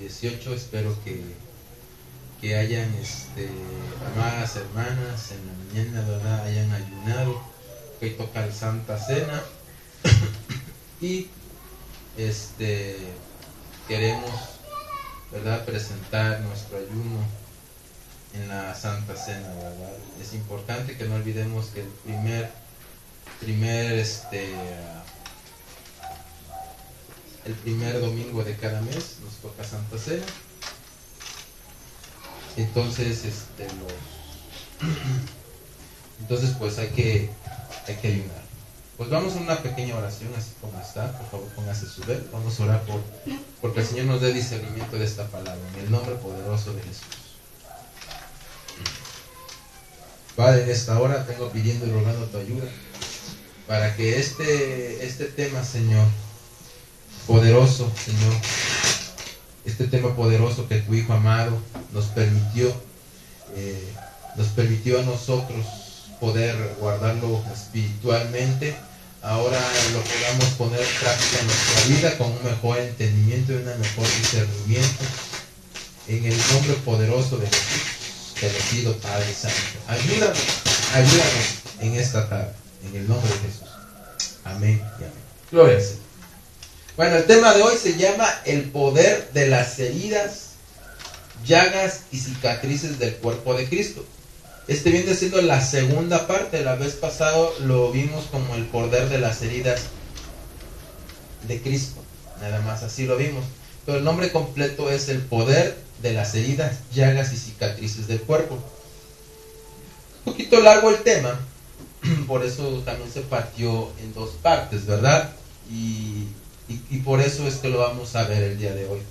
18. Espero que hayan, amadas hermanas, en la mañana, ¿verdad?, hayan ayunado. Hoy toca la Santa Cena. Y queremos, ¿verdad?, presentar nuestro ayuno en la Santa Cena, ¿verdad? Es importante que no olvidemos que el primer domingo de cada mes nos toca Santa Cena. Entonces, entonces pues hay que ayunar. Pues vamos a una pequeña oración, así como está. Por favor, póngase su velo. Vamos a orar porque el Señor nos dé discernimiento de esta palabra, en el nombre poderoso de Jesús. Padre, en esta hora tengo pidiendo y rogando tu ayuda para que este tema, Señor, poderoso, Señor, este tema poderoso que tu Hijo amado nos permitió a nosotros poder guardarlo espiritualmente, ahora lo podamos poner en práctica en nuestra vida con un mejor entendimiento y un mejor discernimiento. En el nombre poderoso de Jesús te lo pido, Padre Santo. Ayúdanos en esta tarde, en el nombre de Jesús. Amén y amén. Gloria al Señor. Bueno, el tema de hoy se llama el poder de las heridas, llagas y cicatrices del cuerpo de Cristo. Viene siendo la segunda parte. La vez pasada lo vimos como el poder de las heridas de Cristo, nada más, así lo vimos. Pero el nombre completo es el poder de las heridas, llagas y cicatrices del cuerpo. Un poquito largo el tema, por eso también se partió en dos partes, ¿verdad? Y por eso es que lo vamos a ver el día de hoy.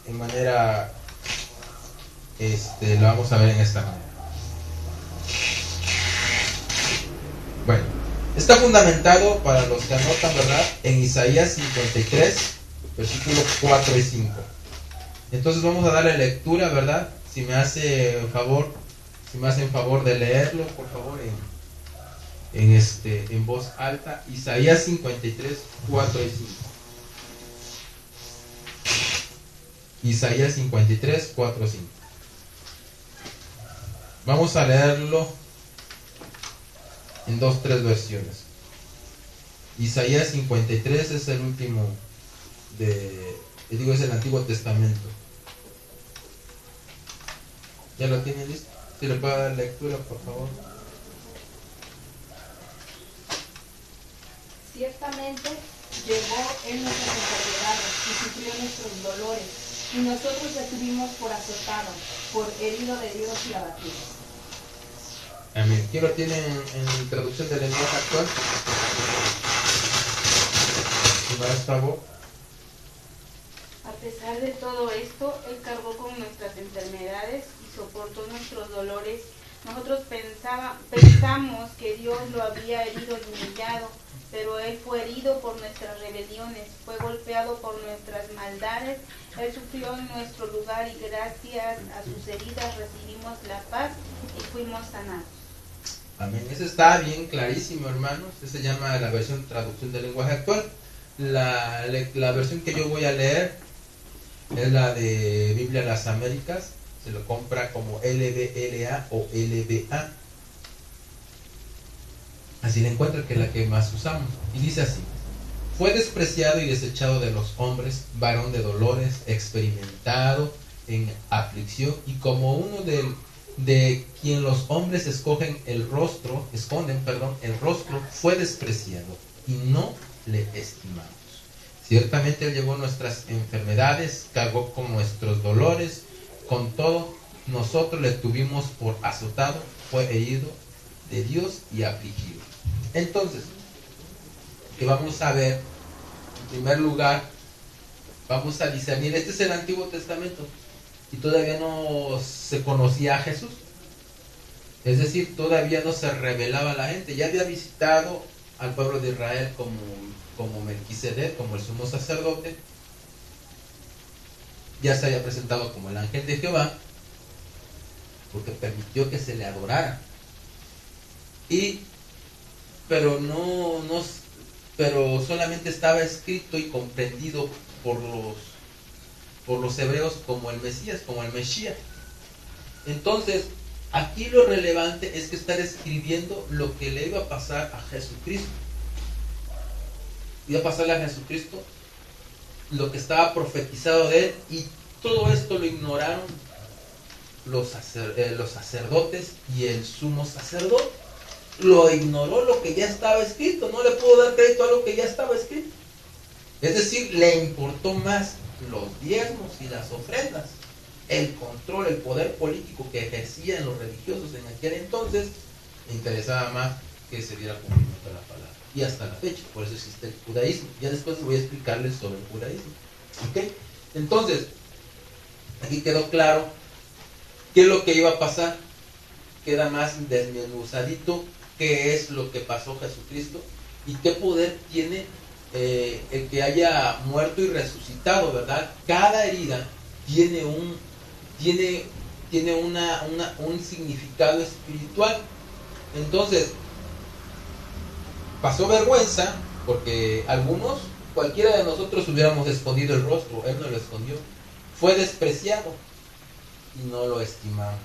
En manera, lo vamos a ver en esta manera. Bueno, está fundamentado, para los que anotan, ¿verdad?, en Isaías 53, versículos 4 y 5. Entonces vamos a darle lectura, ¿verdad? Si me hacen favor de leerlo, por favor, en voz alta. Isaías 53, 4 y 5. Isaías 53, 4 y 5. Vamos a leerlo en 2-3 versiones. Isaías 53 es el último es el Antiguo Testamento. ¿Ya lo tienen listo? Si le puedo dar lectura, por favor. Ciertamente llevó Él nuestras enfermedades y sufrió nuestros dolores, y nosotros le tuvimos por azotado, por herido de Dios y abatido. Amén. ¿Quién lo tiene en traducción del lenguaje actual? Si me das favor. A pesar de todo esto, Él cargó con nuestras enfermedades y soportó nuestros dolores. Nosotros pensamos que Dios lo había herido y humillado, pero Él fue herido por nuestras rebeliones, fue golpeado por nuestras maldades. Él sufrió en nuestro lugar y gracias a sus heridas recibimos la paz y fuimos sanados. Amén. Eso está bien clarísimo, hermanos. Eso se llama la versión traducción del lenguaje actual. La versión que yo voy a leer es la de Biblia Las Américas. Se lo compra como LBLA o LBA. Así la encuentro, que es la que más usamos. Y dice así: fue despreciado y desechado de los hombres, varón de dolores, experimentado en aflicción, y como uno de quien los hombres esconden el rostro, fue despreciado y no le estimamos. Ciertamente Él llevó nuestras enfermedades, cargó con nuestros dolores, con todo nosotros le tuvimos por azotado, fue herido de Dios y afligido. Entonces, que vamos a ver, en primer lugar, vamos a discernir. Este es el Antiguo Testamento y todavía no se conocía a Jesús. Es decir, todavía no se revelaba a la gente. Ya había visitado al pueblo de Israel como Melquisedec, como el sumo sacerdote. Ya se había presentado como el ángel de Jehová, porque permitió que se le adorara. Pero solamente estaba escrito y comprendido por por los hebreos como el Mesías, como el Mesías. Entonces, aquí lo relevante es que está describiendo lo que le iba a pasar a Jesucristo. Iba a pasarle a Jesucristo lo que estaba profetizado de él, y todo esto lo ignoraron los sacerdotes y el sumo sacerdote. Lo ignoró lo que ya estaba escrito, no le pudo dar crédito a lo que ya estaba escrito. Es decir, le importó más los diezmos y las ofrendas, el control, el poder político que ejercían los religiosos en aquel entonces. Le interesaba más que se diera cumplimiento a la palabra. Y hasta la fecha, por eso existe el judaísmo. Ya después voy a explicarles sobre el judaísmo. ¿Ok? Entonces, aquí quedó claro qué es lo que iba a pasar. Queda más desmenuzadito qué es lo que pasó Jesucristo y qué poder tiene el que haya muerto y resucitado, ¿verdad? Cada herida tiene un significado espiritual. Entonces, pasó vergüenza porque cualquiera de nosotros hubiéramos escondido el rostro. Él no lo escondió. Fue despreciado y no lo estimamos.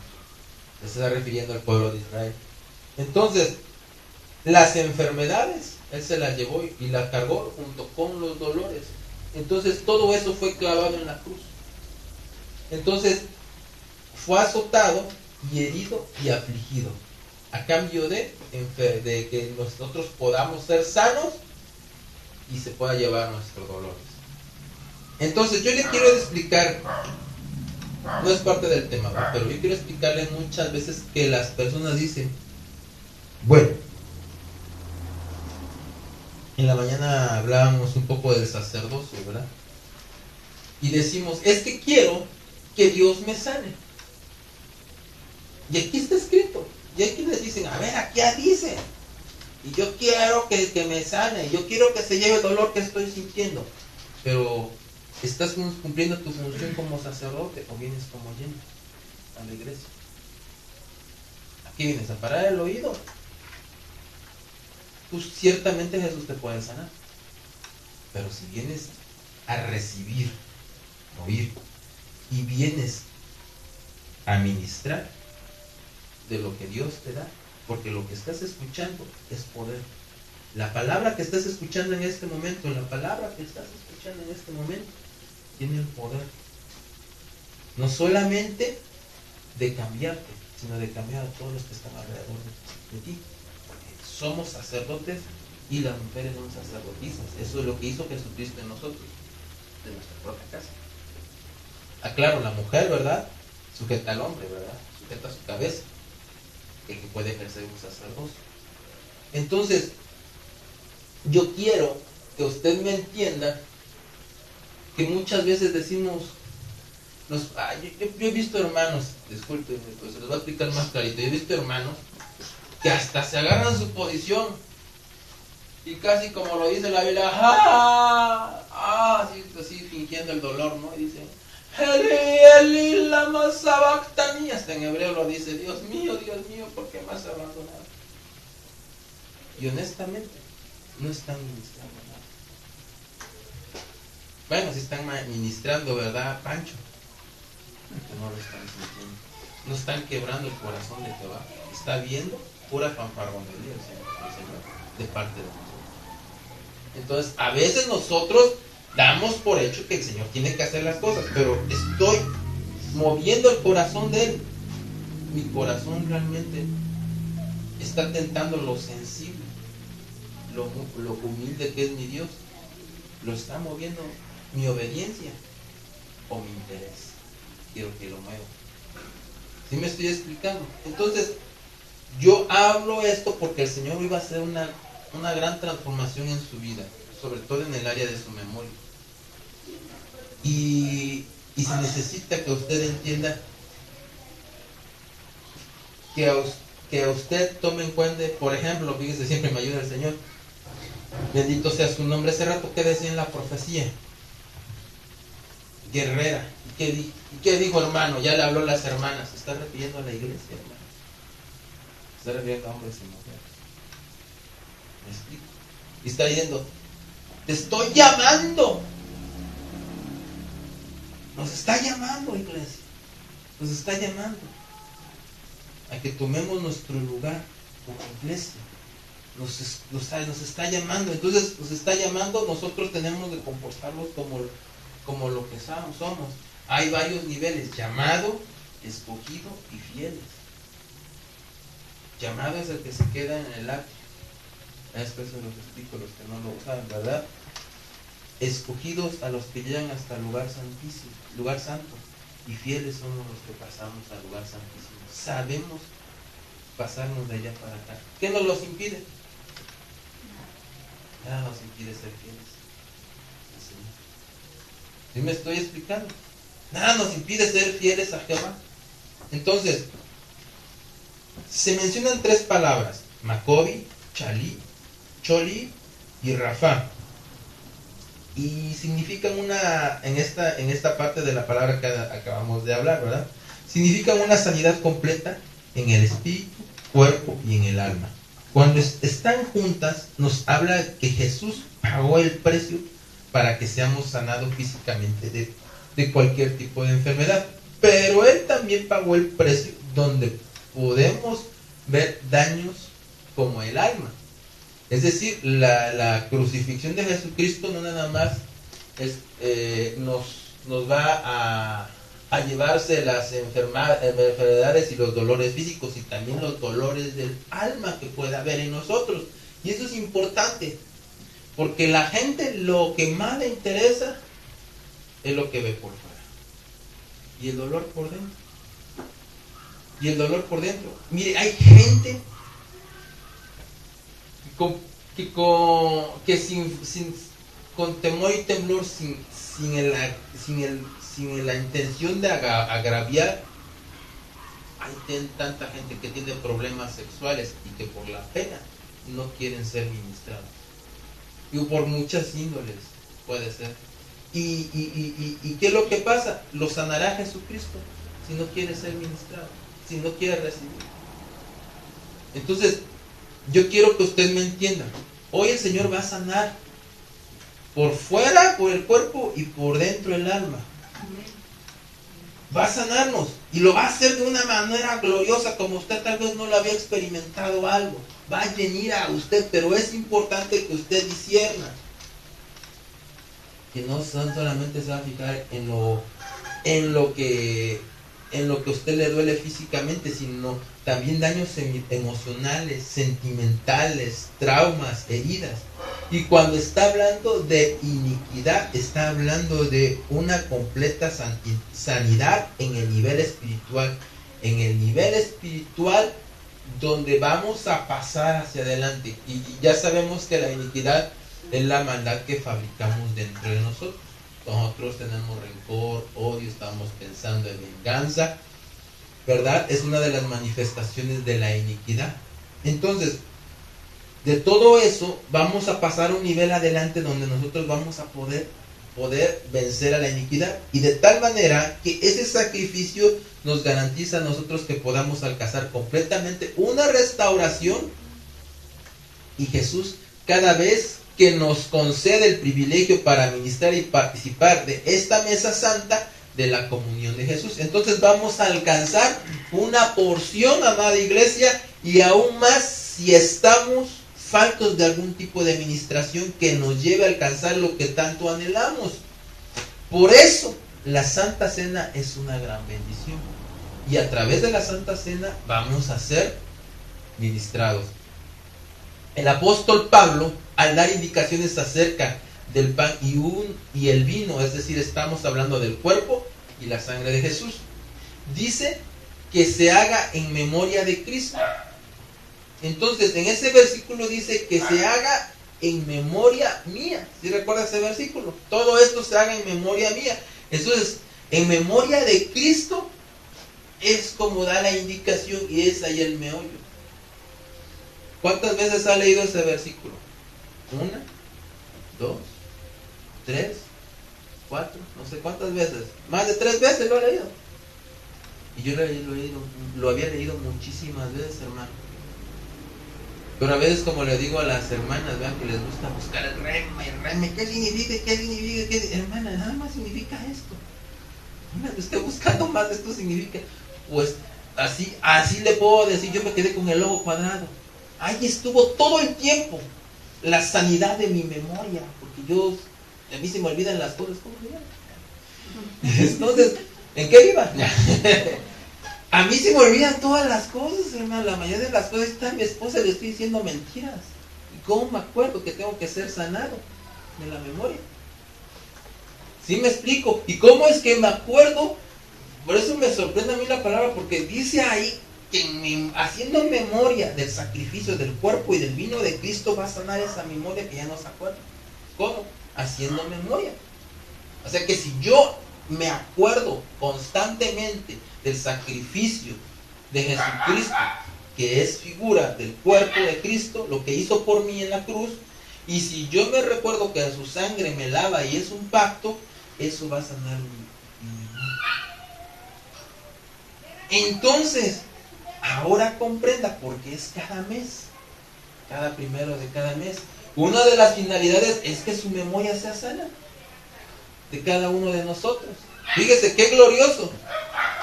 Se está refiriendo al pueblo de Israel. Entonces, las enfermedades él se las llevó y las cargó junto con los dolores. Entonces todo eso fue clavado en la cruz. Entonces fue azotado y herido y afligido, a cambio de que nosotros podamos ser sanos y se pueda llevar nuestros dolores. Entonces yo le quiero explicar, no es parte del tema, ¿no? Pero yo quiero explicarle muchas veces que las personas dicen, bueno, en la mañana hablábamos un poco del sacerdocio, ¿verdad? Y decimos, es que quiero que Dios me sane. Y aquí está escrito. Y hay quienes dicen, a ver, aquí dice. Y yo quiero que me sane. Yo quiero que se lleve el dolor que estoy sintiendo. Pero, ¿estás cumpliendo tu función como sacerdote o vienes como lleno a la iglesia? Aquí vienes a parar el oído. Pues ciertamente Jesús te puede sanar. Pero si vienes a recibir, oír, y vienes a ministrar de lo que Dios te da, porque lo que estás escuchando es poder. La palabra que estás escuchando en este momento, tiene el poder. No solamente de cambiarte, sino de cambiar a todos los que están alrededor de ti. Somos sacerdotes y las mujeres son sacerdotisas. Eso es lo que hizo Jesucristo en nosotros, de nuestra propia casa. Aclaro, la mujer, ¿verdad? Sujeta al hombre, ¿verdad? Sujeta a su cabeza, el que puede ejercer un sacerdocio. Entonces, yo quiero que usted me entienda que muchas veces decimos, yo he visto hermanos, disculpen, pues se los voy a explicar más clarito. Yo he visto hermanos que hasta se agarran su posición y casi como lo dice la Biblia, así fingiendo el dolor, ¿no? Y dicen, Eli, Eli, lama sabactani. Hasta en hebreo lo dice, Dios mío, ¿por qué me has abandonado? Y honestamente, no están ministrando nada. Bueno, si están ministrando, ¿verdad, Pancho? Que no lo están sintiendo. No están quebrando el corazón de Jehová. Está viendo pura fanfarronería el Señor, de parte de nosotros. Entonces, a veces nosotros damos por hecho que el Señor tiene que hacer las cosas, pero estoy moviendo el corazón de Él. Mi corazón realmente está tentando lo sensible, lo humilde que es mi Dios. Lo está moviendo mi obediencia o mi interés. Quiero que lo mueva. ¿Sí me estoy explicando? Entonces, yo hablo esto porque el Señor iba a hacer una gran transformación en su vida, sobre todo en el área de su memoria. Y se necesita que usted entienda que usted tome en cuenta, por ejemplo, fíjese, siempre me ayuda el Señor. Bendito sea su nombre. Hace rato que decía en la profecía, guerrera. ¿Y qué dijo, hermano? Ya le habló a las hermanas. Se está refiriendo a la iglesia, hermano. Se está refiriendo a hombres y mujeres. ¿Me explico? Y está diciendo, te estoy llamando. Nos está llamando, iglesia. Nos está llamando a que tomemos nuestro lugar como iglesia. Nos está llamando. Entonces nos está llamando, nosotros tenemos que comportarnos como lo que somos. Hay varios niveles: llamado, escogido y fieles. Llamado es el que se queda en el acto. Después se los explico, los que no lo saben, ¿verdad? Escogidos a los que llegan hasta el lugar santísimo, lugar santo. Y fieles somos los que pasamos al lugar santísimo. Sabemos pasarnos de allá para acá. ¿Qué nos los impide? Nada nos impide ser fieles. ¿Sí me estoy explicando? Nada nos impide ser fieles a Jehová. Entonces, se mencionan 3 palabras: Macobi, Choli y Rafa. Y significan en esta parte de la palabra que acabamos de hablar, ¿verdad? Significan una sanidad completa en el espíritu, cuerpo y en el alma. Cuando están juntas, nos habla que Jesús pagó el precio para que seamos sanados físicamente de cualquier tipo de enfermedad. Pero Él también pagó el precio donde podemos ver daños como el alma. Es decir, la crucifixión de Jesucristo no nada más nos va a llevarse las enfermedades y los dolores físicos, y también los dolores del alma que puede haber en nosotros. Y eso es importante, porque la gente lo que más le interesa es lo que ve por fuera. Y el dolor por dentro. Mire, hay gente que con temor y temblor, sin la intención de agraviar, hay tanta gente que tiene problemas sexuales y que por la pena no quieren ser ministrados. Y por muchas índoles puede ser. ¿Y qué es lo que pasa? Lo sanará Jesucristo si no quiere ser ministrado, si no quiere recibir. Entonces, yo quiero que usted me entienda. Hoy el Señor va a sanar por fuera, por el cuerpo, y por dentro el alma. Va a sanarnos y lo va a hacer de una manera gloriosa, como usted tal vez no lo había experimentado algo. Va a venir a usted, pero es importante que usted discierna, que no solamente se va a fijar en lo que a usted le duele físicamente, sino también daños emocionales, sentimentales, traumas, heridas. Y cuando está hablando de iniquidad, está hablando de una completa sanidad en el nivel espiritual. En el nivel espiritual donde vamos a pasar hacia adelante. Y ya sabemos que la iniquidad es la maldad que fabricamos dentro de nosotros. Nosotros tenemos rencor, odio, estamos pensando en venganza, ¿verdad? Es una de las manifestaciones de la iniquidad. Entonces, de todo eso vamos a pasar a un nivel adelante donde nosotros vamos a poder vencer a la iniquidad, y de tal manera que ese sacrificio nos garantiza a nosotros que podamos alcanzar completamente una restauración. Y Jesús, cada vez que nos concede el privilegio para ministrar y participar de esta mesa santa de la comunión de Jesús, entonces vamos a alcanzar una porción, amada iglesia, y aún más si estamos faltos de algún tipo de ministración que nos lleve a alcanzar lo que tanto anhelamos. Por eso la Santa Cena es una gran bendición, y a través de la Santa Cena vamos a ser ministrados. El apóstol Pablo, al dar indicaciones acerca del pan y el vino, es decir, estamos hablando del cuerpo y la sangre de Jesús, dice que se haga en memoria de Cristo. Entonces, en ese versículo dice que se haga en memoria mía. ¿Sí recuerda ese versículo? Todo esto se haga en memoria mía. Entonces, en memoria de Cristo es como da la indicación, y es ahí el meollo. ¿Cuántas veces ha leído ese versículo? 1, 2, 3, 4, no sé cuántas veces. Más de 3 veces lo he leído. Y yo lo había leído muchísimas veces, hermano. Pero a veces, como le digo a las hermanas, vean, que les gusta buscar el rema, ¿qué significa? Hermana, nada más significa esto. Estoy buscando más. Esto significa, pues, así le puedo decir, yo me quedé con el logo cuadrado. Ahí estuvo todo el tiempo la sanidad de mi memoria, porque a mí se me olvidan las cosas. ¿Cómo se llama? Entonces, ¿en qué iba? A mí se me olvidan todas las cosas, hermano. La mayoría de las cosas está a mi esposa, le estoy diciendo mentiras. ¿Y cómo me acuerdo que tengo que ser sanado de la memoria? ¿Sí me explico? ¿Y cómo es que me acuerdo? Por eso me sorprende a mí la palabra, porque dice ahí que haciendo memoria del sacrificio del cuerpo y del vino de Cristo va a sanar esa memoria que ya no se acuerda. ¿Cómo? Haciendo memoria. O sea que si yo me acuerdo constantemente del sacrificio de Jesucristo, que es figura del cuerpo de Cristo, lo que hizo por mí en la cruz, y si yo me recuerdo que su sangre me lava y es un pacto, eso va a sanar mi memoria. Entonces, ahora comprenda por qué es cada mes, cada primero de cada mes. Una de las finalidades es que su memoria sea sana de cada uno de nosotros. Fíjese qué glorioso.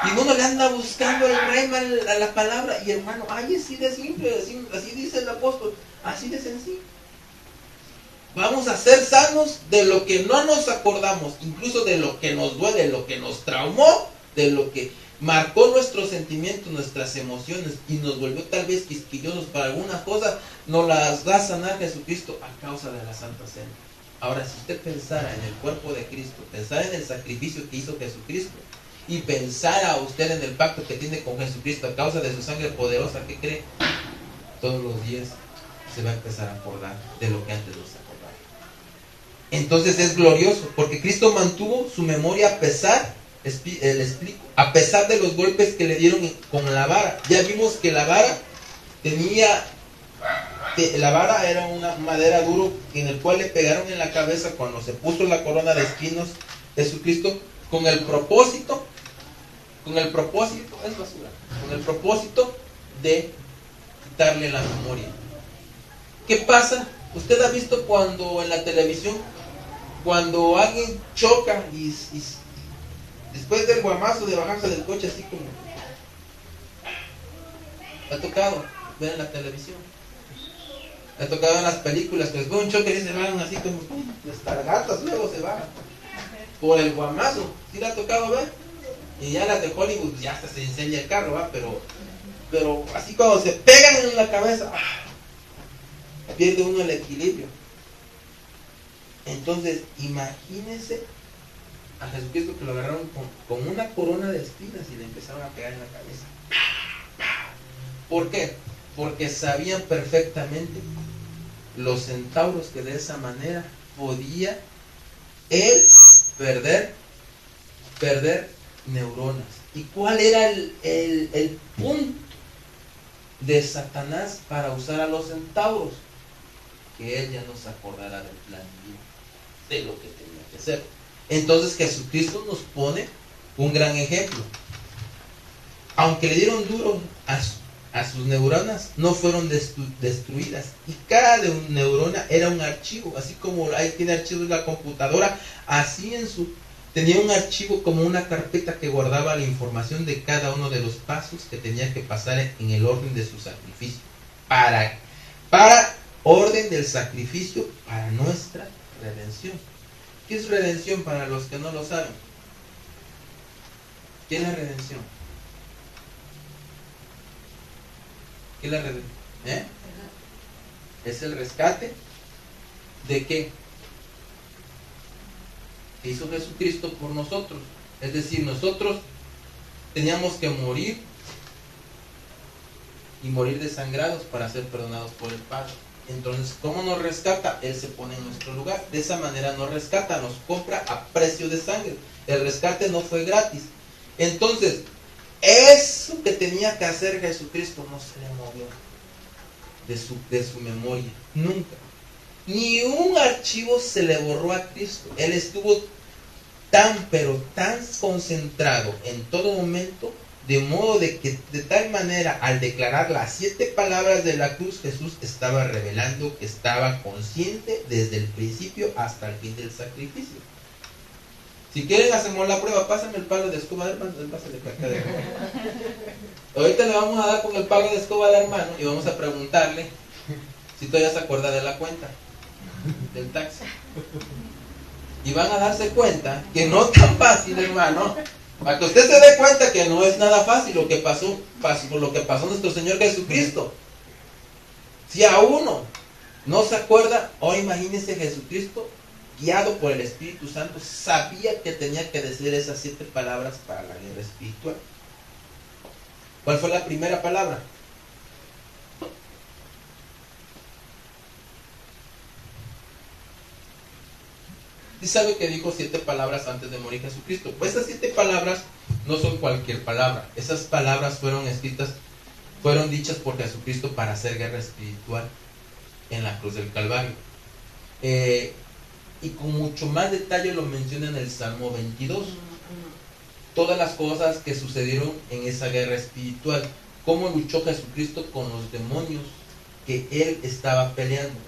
Y uno le anda buscando el rema a la palabra. Y hermano, ay, así de simple, así dice el apóstol, así de sencillo. Vamos a ser sanos de lo que no nos acordamos, incluso de lo que nos duele, lo que nos traumó, de lo que marcó nuestros sentimientos, nuestras emociones y nos volvió tal vez quisquillosos para alguna cosa, nos las va a sanar Jesucristo a causa de la Santa Cena. Ahora, si usted pensara en el cuerpo de Cristo, pensara en el sacrificio que hizo Jesucristo y pensara usted en el pacto que tiene con Jesucristo a causa de su sangre poderosa, ¿qué cree? Todos los días se va a empezar a acordar de lo que antes no se acordaba. Entonces es glorioso, porque Cristo mantuvo su memoria a pesar, le explico, a pesar de los golpes que le dieron con la vara. Ya vimos que la vara era una madera duro en el cual le pegaron en la cabeza cuando se puso la corona de espinos Jesucristo con el propósito de quitarle la memoria. ¿Qué pasa? Usted ha visto cuando en la televisión, cuando alguien choca y después del guamazo de bajarse del coche así como ha tocado ver en la televisión, ha tocado en las películas que después de un choque se van así como las targatas, luego se bajan por el guamazo. ¿Sí la ha tocado ver? Y ya las de Hollywood ya hasta se incendia el carro, ¿va? Pero así cuando se pegan en la cabeza, pierde uno el equilibrio. Entonces imagínense a Jesucristo que lo agarraron con una corona de espinas y le empezaron a pegar en la cabeza. ¿Por qué? Porque sabían perfectamente los centauros que de esa manera podía él perder neuronas. ¿Y cuál era el punto de Satanás para usar a los centauros? Que él ya no se acordara del plan divino, de lo que tenía que hacer. Entonces Jesucristo nos pone un gran ejemplo. Aunque le dieron duro a sus neuronas, no fueron destruidas. Y cada neurona era un archivo, así como ahí tiene archivos la computadora, así tenía un archivo como una carpeta que guardaba la información de cada uno de los pasos que tenía que pasar en el orden de su sacrificio. Para orden del sacrificio para nuestra redención. ¿Qué es redención para los que no lo saben? ¿Qué es la redención? ¿Qué es la redención? Es el rescate ¿de qué? Que hizo Jesucristo por nosotros. Es decir, nosotros teníamos que morir y morir desangrados para ser perdonados por el Padre. Entonces, ¿cómo nos rescata? Él se pone en nuestro lugar. De esa manera nos rescata, nos compra a precio de sangre. El rescate no fue gratis. Entonces, eso que tenía que hacer Jesucristo no se le movió de su memoria. Nunca. Ni un archivo se le borró a Cristo. Él estuvo tan concentrado en todo momento, de modo de que de tal manera al declarar las 7 palabras de la cruz, Jesús estaba revelando que estaba consciente desde el principio hasta el fin del sacrificio. Si quieren hacemos la prueba, pásame el palo de escoba del hermano, pásale para acá de acá. Ahorita le vamos a dar con el palo de escoba del hermano y vamos a preguntarle si todavía se acuerda de la cuenta del taxi. Y van a darse cuenta que no es tan fácil, hermano. Para que usted se dé cuenta que no es nada fácil lo que pasó por lo que pasó nuestro Señor Jesucristo. Si a uno no se acuerda, ahora imagínese Jesucristo, guiado por el Espíritu Santo, sabía que tenía que decir esas 7 palabras para la guerra espiritual. ¿Cuál fue la primera palabra? ¿Sí sabe que dijo 7 palabras antes de morir Jesucristo? Pues esas 7 palabras no son cualquier palabra. Esas palabras fueron dichas por Jesucristo para hacer guerra espiritual en la cruz del Calvario. Y con mucho más detalle lo menciona en el Salmo 22. Todas las cosas que sucedieron en esa guerra espiritual. Cómo luchó Jesucristo con los demonios que él estaba peleando.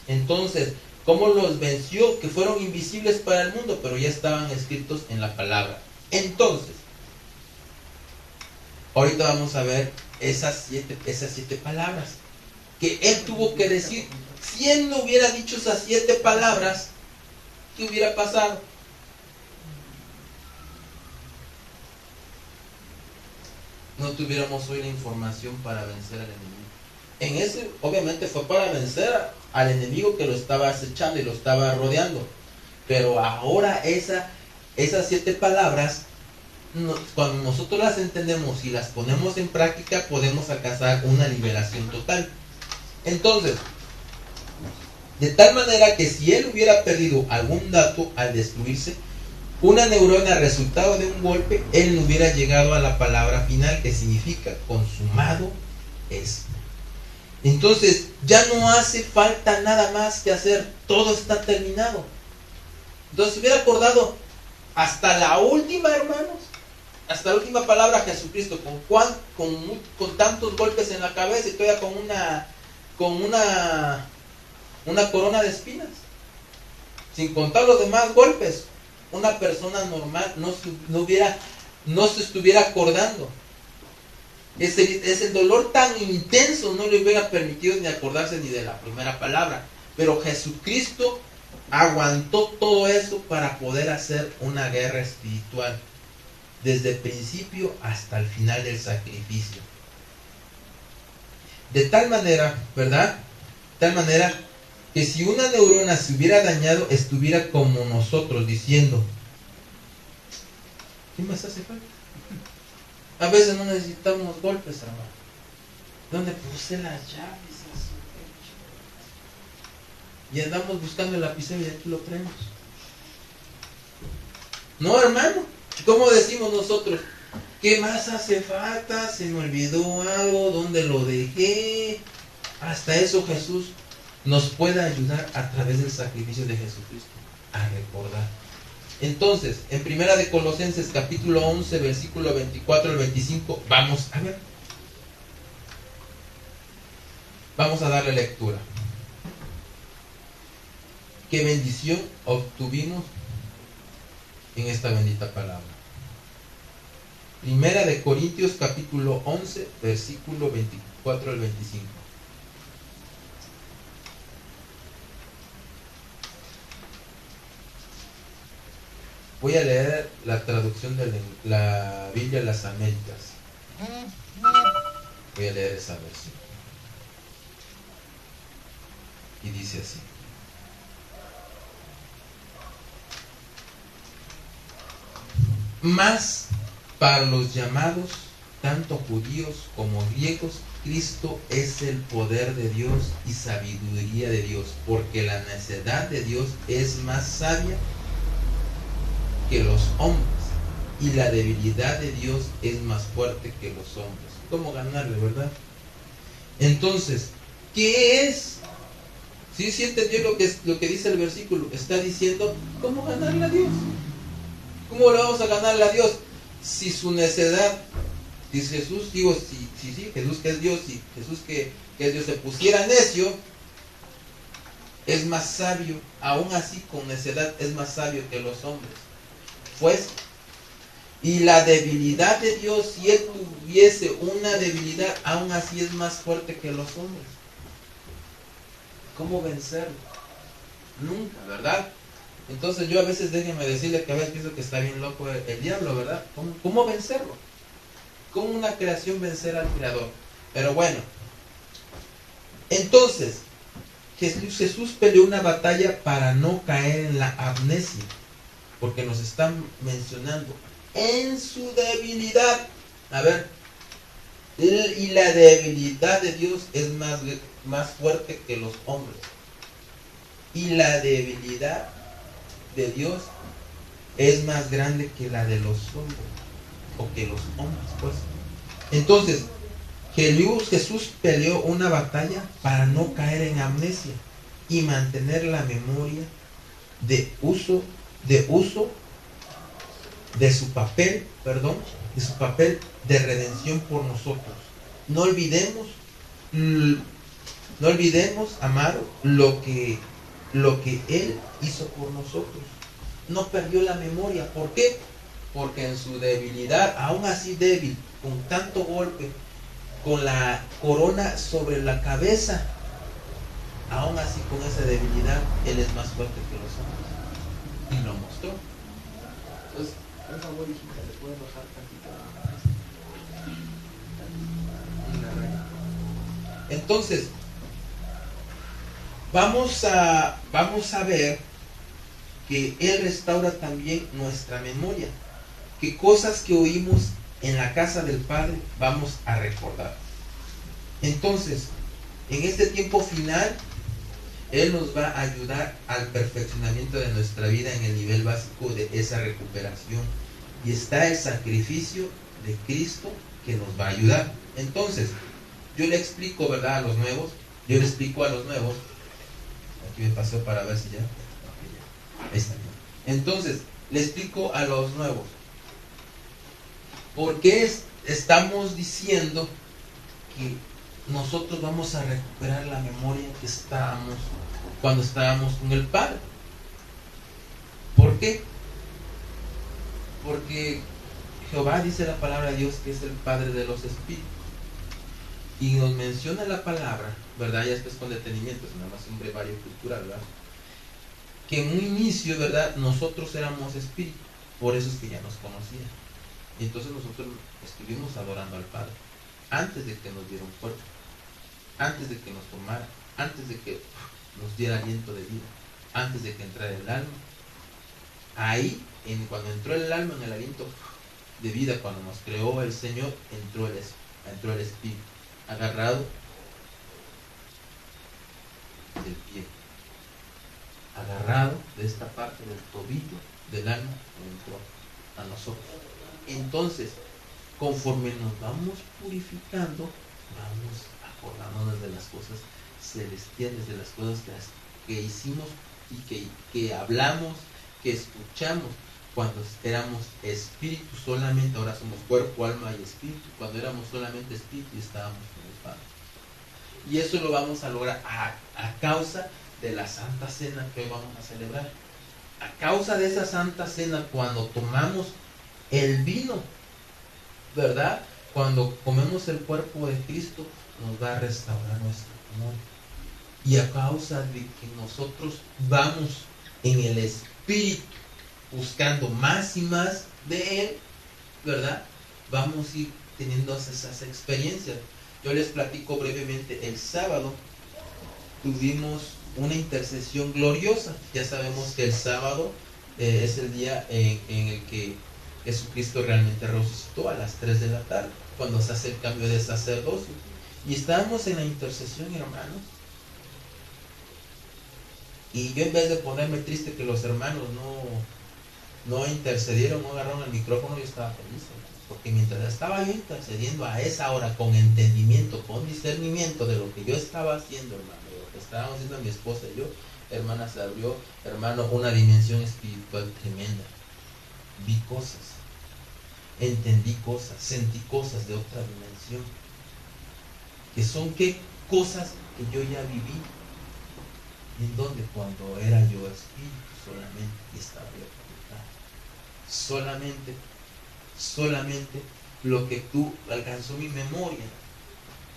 Entonces, cómo los venció, que fueron invisibles para el mundo, pero ya estaban escritos en la palabra. Entonces, ahorita vamos a ver esas siete palabras que él tuvo que decir. Si él no hubiera dicho esas 7 palabras, ¿qué hubiera pasado? No tuviéramos hoy la información para vencer al enemigo. Obviamente fue para vencer al enemigo que lo estaba acechando y lo estaba rodeando. Pero ahora esas 7 palabras, cuando nosotros las entendemos y las ponemos en práctica, podemos alcanzar una liberación total. Entonces, de tal manera que si él hubiera perdido algún dato al destruirse, una neurona resultado de un golpe, él no hubiera llegado a la palabra final, que significa consumado es. Entonces ya no hace falta nada más que hacer, todo está terminado. Entonces si hubiera acordado hasta la última, hermanos, hasta la última palabra Jesucristo, con tantos golpes en la cabeza y todavía con una corona de espinas, sin contar los demás golpes, una persona normal no se estuviera acordando. Ese dolor tan intenso no le hubiera permitido ni acordarse ni de la primera palabra. Pero Jesucristo aguantó todo eso para poder hacer una guerra espiritual, desde el principio hasta el final del sacrificio. De tal manera, ¿verdad? De tal manera que si una neurona se hubiera dañado, estuviera como nosotros diciendo: ¿qué más hace falta? A veces no necesitamos golpes, hermano. ¿Dónde puse las llaves? Y andamos buscando el lapicero y aquí lo traemos. No, hermano. ¿Cómo decimos nosotros? ¿Qué más hace falta? ¿Se me olvidó algo? ¿Dónde lo dejé? Hasta eso Jesús nos puede ayudar a través del sacrificio de Jesucristo a recordar. Entonces, en Primera de Colosenses capítulo 11, versículo 24 al 25, vamos a ver. Vamos a darle lectura. ¿Qué bendición obtuvimos en esta bendita palabra? Primera de Corintios capítulo 11, versículo 24 al 25. Voy a leer la traducción de la Biblia de las Américas. Voy a leer esa versión. Y dice así: mas para los llamados, tanto judíos como griegos, Cristo es el poder de Dios y sabiduría de Dios, porque la necedad de Dios es más sabia que los hombres, y la debilidad de Dios es más fuerte que los hombres. ¿Cómo ganarle, verdad? Entonces, ¿qué es? ¿Sí entendió lo que dice el versículo? Está diciendo, ¿cómo ganarle a Dios? ¿Cómo le vamos a ganarle a Dios? Si su necedad, dice Jesús, Jesús que es Dios, si Jesús que es Dios se pusiera necio, es más sabio, aún así con necedad es más sabio que los hombres. fuese. Y la debilidad de Dios, si Él tuviese una debilidad, aún así es más fuerte que los hombres. ¿Cómo vencerlo? Nunca, ¿verdad? Entonces yo a veces, déjenme decirle que a veces pienso que está bien loco el diablo, ¿verdad? ¿Cómo vencerlo? ¿Cómo una creación vencer al Creador? Pero bueno, entonces Jesús peleó una batalla para no caer en la amnesia, porque nos están mencionando en su debilidad. A ver, y la debilidad de Dios es más fuerte que los hombres. Y la debilidad de Dios es más grande que la de los hombres, o que los hombres, pues. Entonces, Jesús peleó una batalla para no caer en amnesia y mantener la memoria de su papel de redención por nosotros. No olvidemos, amado, lo que Él hizo por nosotros. No perdió la memoria. ¿Por qué? Porque en su debilidad, aún así débil, con tanto golpe, con la corona sobre la cabeza, aún así con esa debilidad, Él es más fuerte que los hombres. Y lo mostró. Entonces, por favor, hijita, ¿le puedes bajar tantito? Entonces, vamos a ver que Él restaura también nuestra memoria. Que cosas que oímos en la casa del Padre vamos a recordar. Entonces, en este tiempo final, Él nos va a ayudar al perfeccionamiento de nuestra vida en el nivel básico de esa recuperación. Y está el sacrificio de Cristo que nos va a ayudar. Entonces, yo le explico, ¿verdad? A los nuevos. Aquí me pasó para ver si ya. Ahí está. Entonces, le explico a los nuevos. ¿Por qué estamos diciendo que nosotros vamos a recuperar la memoria que estábamos cuando estábamos con el Padre? ¿Por qué? Porque Jehová dice la palabra de Dios que es el Padre de los espíritus. Y nos menciona la palabra, ¿verdad? Ya después con detenimiento, es nada más un brevario cultural, ¿verdad? Que en un inicio, ¿verdad? Nosotros éramos espíritus, por eso es que ya nos conocían. Y entonces nosotros estuvimos adorando al Padre, antes de que nos diera un cuerpo, antes de que nos tomara, antes de que nos diera aliento de vida, antes de que entrara el alma. Ahí, cuando entró el alma en el aliento de vida, cuando nos creó el Señor, entró el Espíritu, agarrado del pie, agarrado de esta parte del tobillo del alma, entró a nosotros. Entonces, conforme nos vamos purificando, vamos acordándonos de las cosas celestiales, de las cosas que hicimos y que hablamos, que escuchamos cuando éramos espíritu solamente. Ahora somos cuerpo, alma y espíritu. Cuando éramos solamente espíritu y estábamos con el Padre. Y eso lo vamos a lograr a causa de la Santa Cena que hoy vamos a celebrar. A causa de esa Santa Cena, cuando tomamos el vino, ¿verdad? Cuando comemos el cuerpo de Cristo, nos va a restaurar nuestra memoria. Y a causa de que nosotros vamos en el Espíritu buscando más y más de Él, ¿verdad? Vamos a ir teniendo esas experiencias. Yo les platico brevemente. El sábado tuvimos una intercesión gloriosa. Ya sabemos que el sábado es el día en el que Jesucristo realmente resucitó, a las 3 de la tarde, cuando se hace el cambio de sacerdocio. Y estábamos en la intercesión, hermanos. Y yo, en vez de ponerme triste que los hermanos no intercedieron, no agarraron el micrófono, yo estaba feliz, porque mientras estaba yo intercediendo a esa hora, con entendimiento, con discernimiento de lo que yo estaba haciendo, hermano, de lo que estábamos haciendo mi esposa y yo, hermana, se abrió, hermano, una dimensión espiritual tremenda. Vi cosas, entendí cosas, sentí cosas de otra dimensión, que son ¿qué? Cosas que yo ya viví. ¿En dónde? Cuando era yo espíritu solamente y estaba yo facultado. solamente lo que tú alcanzó mi memoria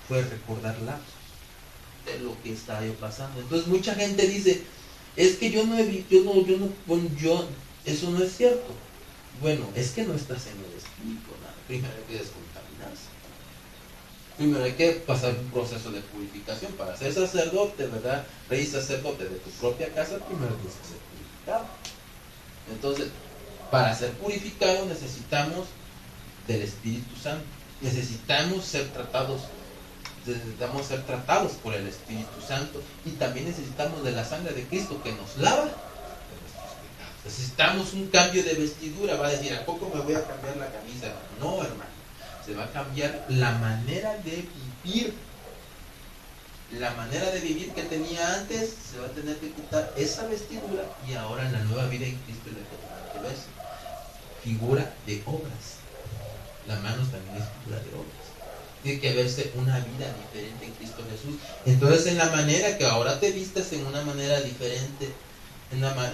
fue recordar lapsos de lo que estaba yo pasando. Entonces mucha gente dice, es que eso no es cierto. Bueno, es que no estás en el espíritu, nada. Primero hay que descontaminarse. Primero hay que pasar un proceso de purificación para ser sacerdote, ¿verdad? Rey sacerdote de tu propia casa, primero tienes que ser purificado. Entonces, para ser purificado necesitamos del Espíritu Santo. Necesitamos ser tratados por el Espíritu Santo, y también necesitamos de la sangre de Cristo que nos lava de nuestros pecados. Necesitamos un cambio de vestidura. Va a decir, ¿a poco me voy a cambiar la camisa, hermano? No, hermano. Se va a cambiar la manera de vivir. La manera de vivir que tenía antes, se va a tener que quitar esa vestidura, y ahora en la nueva vida en Cristo le tenemos que ver figura de obras. La mano también es figura de obras. Tiene que verse una vida diferente en Cristo Jesús. Entonces, en la manera que ahora te vistas en una manera diferente, en una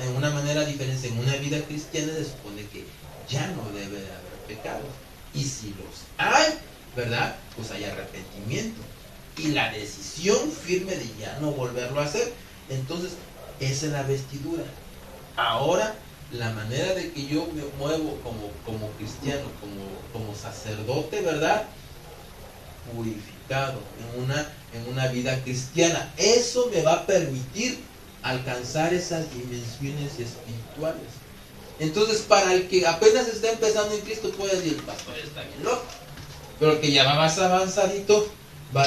vida cristiana, se supone que ya no debe de haber pecados. Y si los hay, ¿verdad? Pues hay arrepentimiento y la decisión firme de ya no volverlo a hacer. Entonces, esa es la vestidura. Ahora, la manera de que yo me muevo como cristiano, como sacerdote, ¿verdad? Purificado en una vida cristiana. Eso me va a permitir alcanzar esas dimensiones espirituales. Entonces, para el que apenas está empezando en Cristo puede decir, el pastor está bien loco. Pero el que ya va más avanzadito te va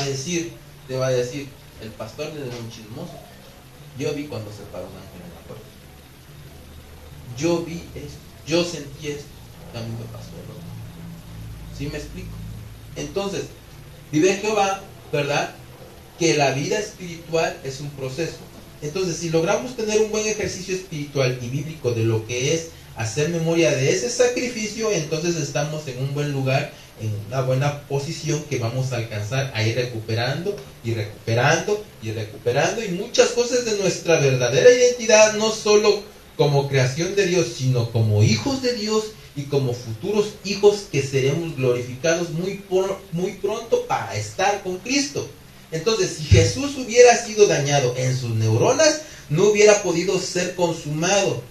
a decir, el pastor es un chismoso. Yo vi cuando se paró un ángel en la puerta. Yo vi esto, yo sentí esto, también me pasó el otro. ¿Sí me explico? Entonces, vive Jehová, ¿verdad? Que la vida espiritual es un proceso. Entonces, si logramos tener un buen ejercicio espiritual y bíblico de lo que es hacer memoria de ese sacrificio, entonces estamos en un buen lugar, en una buena posición que vamos a alcanzar a ir recuperando y recuperando y recuperando, y muchas cosas de nuestra verdadera identidad, no solo como creación de Dios, sino como hijos de Dios y como futuros hijos que seremos glorificados muy pronto para estar con Cristo. Entonces, si Jesús hubiera sido dañado en sus neuronas, no hubiera podido ser consumado.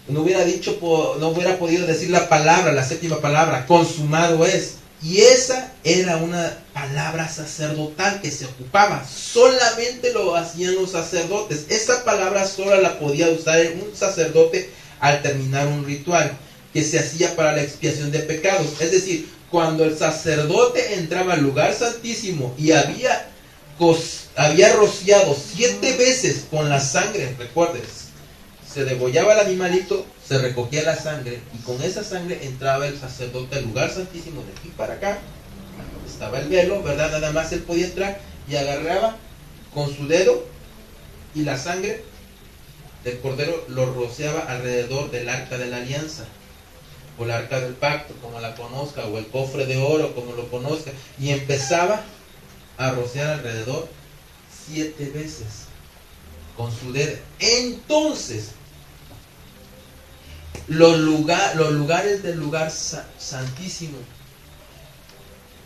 No hubiera podido decir la palabra, la séptima palabra, consumado es. Y esa era una palabra sacerdotal que se ocupaba. Solamente lo hacían los sacerdotes. Esa palabra solo la podía usar un sacerdote al terminar un ritual que se hacía para la expiación de pecados. Es decir, cuando el sacerdote entraba al lugar santísimo y había rociado 7 veces con la sangre, recuerden, se degollaba el animalito, se recogía la sangre, y con esa sangre entraba el sacerdote al lugar santísimo de aquí para acá. Estaba el velo, ¿verdad? Nada más él podía entrar y agarraba con su dedo y la sangre del cordero lo rociaba alrededor del arca de la alianza, o el arca del pacto, como la conozca, o el cofre de oro, como lo conozca, y empezaba a rociar alrededor 7 veces con su dedo. Entonces, los lugares del lugar santísimo,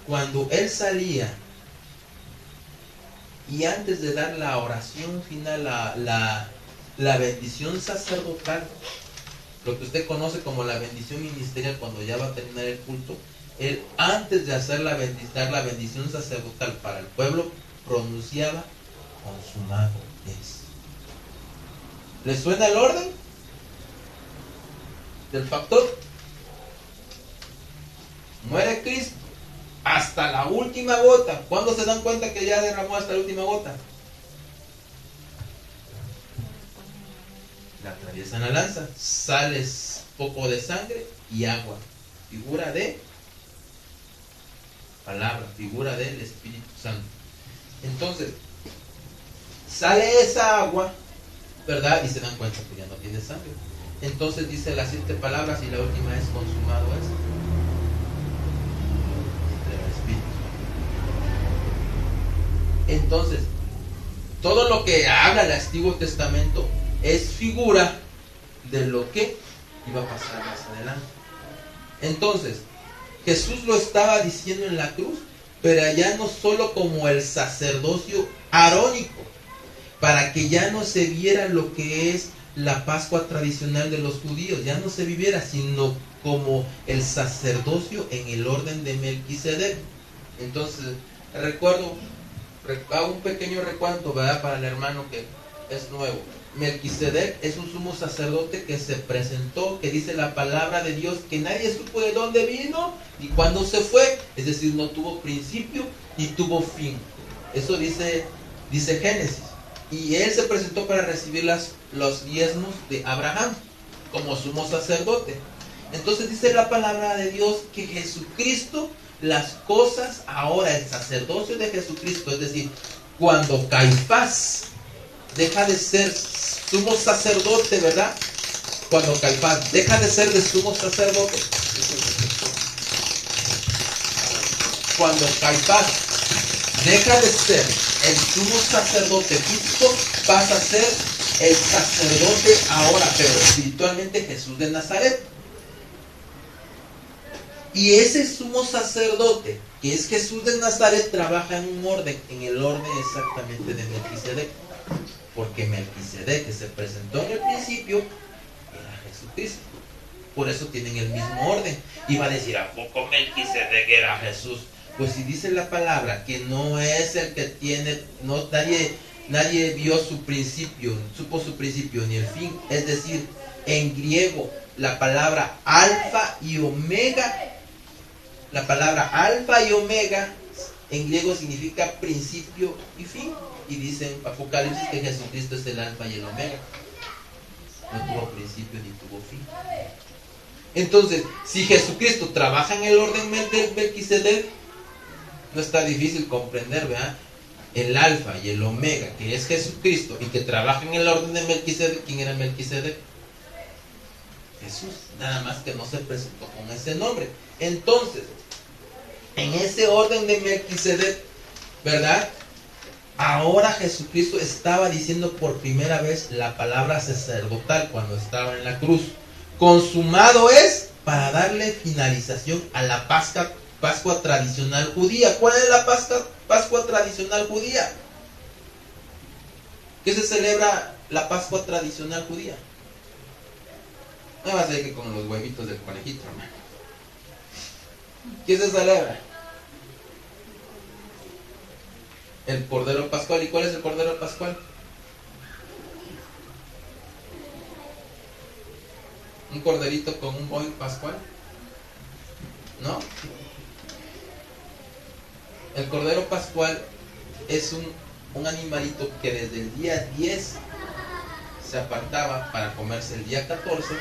cuando él salía y antes de dar la oración final, la bendición sacerdotal, lo que usted conoce como la bendición ministerial, cuando ya va a terminar el culto, él antes de hacer dar la bendición sacerdotal para el pueblo, pronunciaba: consumado es. ¿Le suena el orden del factor? Muere Cristo hasta la última gota. ¿Cuándo se dan cuenta que ya derramó hasta la última gota? La atraviesan la lanza, sale poco de sangre y agua, figura de palabra, figura del Espíritu Santo. Entonces, sale esa agua, ¿verdad? Y se dan cuenta que ya no tiene sangre. Entonces dice las 7 palabras y la última es: consumado es. El Espíritu. Entonces, todo lo que habla el Antiguo Testamento es figura de lo que iba a pasar más adelante. Entonces, Jesús lo estaba diciendo en la cruz, pero ya no solo como el sacerdocio arónico, para que ya no se viera lo que es la Pascua tradicional de los judíos, ya no se viviera, sino como el sacerdocio en el orden de Melquisedec. Entonces, hago un pequeño recuento, ¿verdad? Para el hermano que es nuevo. Melquisedec es un sumo sacerdote que se presentó, que dice la palabra de Dios, que nadie supo de dónde vino y cuándo se fue, es decir, no tuvo principio ni tuvo fin. Eso dice Génesis. Y él se presentó para recibir los diezmos de Abraham como sumo sacerdote. Entonces dice la palabra de Dios que Jesucristo, las cosas ahora, el sacerdocio de Jesucristo, es decir, cuando Caifás deja de ser sumo sacerdote, ¿verdad? Cuando Caifás deja de ser de sumo sacerdote, cuando Caifás deja de ser el sumo sacerdote físico, pasa a ser el sacerdote ahora, pero espiritualmente, Jesús de Nazaret. Y ese sumo sacerdote, que es Jesús de Nazaret, trabaja en un orden, en el orden exactamente de Melquisedec. Porque Melquisedec, que se presentó en el principio, era Jesucristo. Por eso tienen el mismo orden. Y va a decir, ¿a poco Melquisedec era Jesús? Pues si dice la palabra que no es el que tiene, nadie vio su principio, supo su principio ni el fin. Es decir, en griego, la palabra alfa y omega, en griego significa principio y fin. Y dice en Apocalipsis que Jesucristo es el alfa y el omega. No tuvo principio ni tuvo fin. Entonces, si Jesucristo trabaja en el orden del Melquisedec, no está difícil comprender, ¿verdad? El alfa y el omega, que es Jesucristo, y que trabaja en el orden de Melquisedec. ¿Quién era Melquisedec? Jesús, nada más que no se presentó con ese nombre. Entonces, en ese orden de Melquisedec, ¿verdad? Ahora Jesucristo estaba diciendo por primera vez la palabra sacerdotal cuando estaba en la cruz. Consumado es, para darle finalización a la Pascua tradicional judía. ¿Cuál es la Pascua tradicional judía? ¿Qué se celebra la Pascua tradicional judía? No va a ser que con los huevitos del conejito, hermano. ¿Qué se celebra? El Cordero Pascual. ¿Y cuál es el Cordero Pascual? ¿Un corderito con un boy pascual? ¿No? El Cordero Pascual es un animalito que desde el día 10 se apartaba para comerse el día 14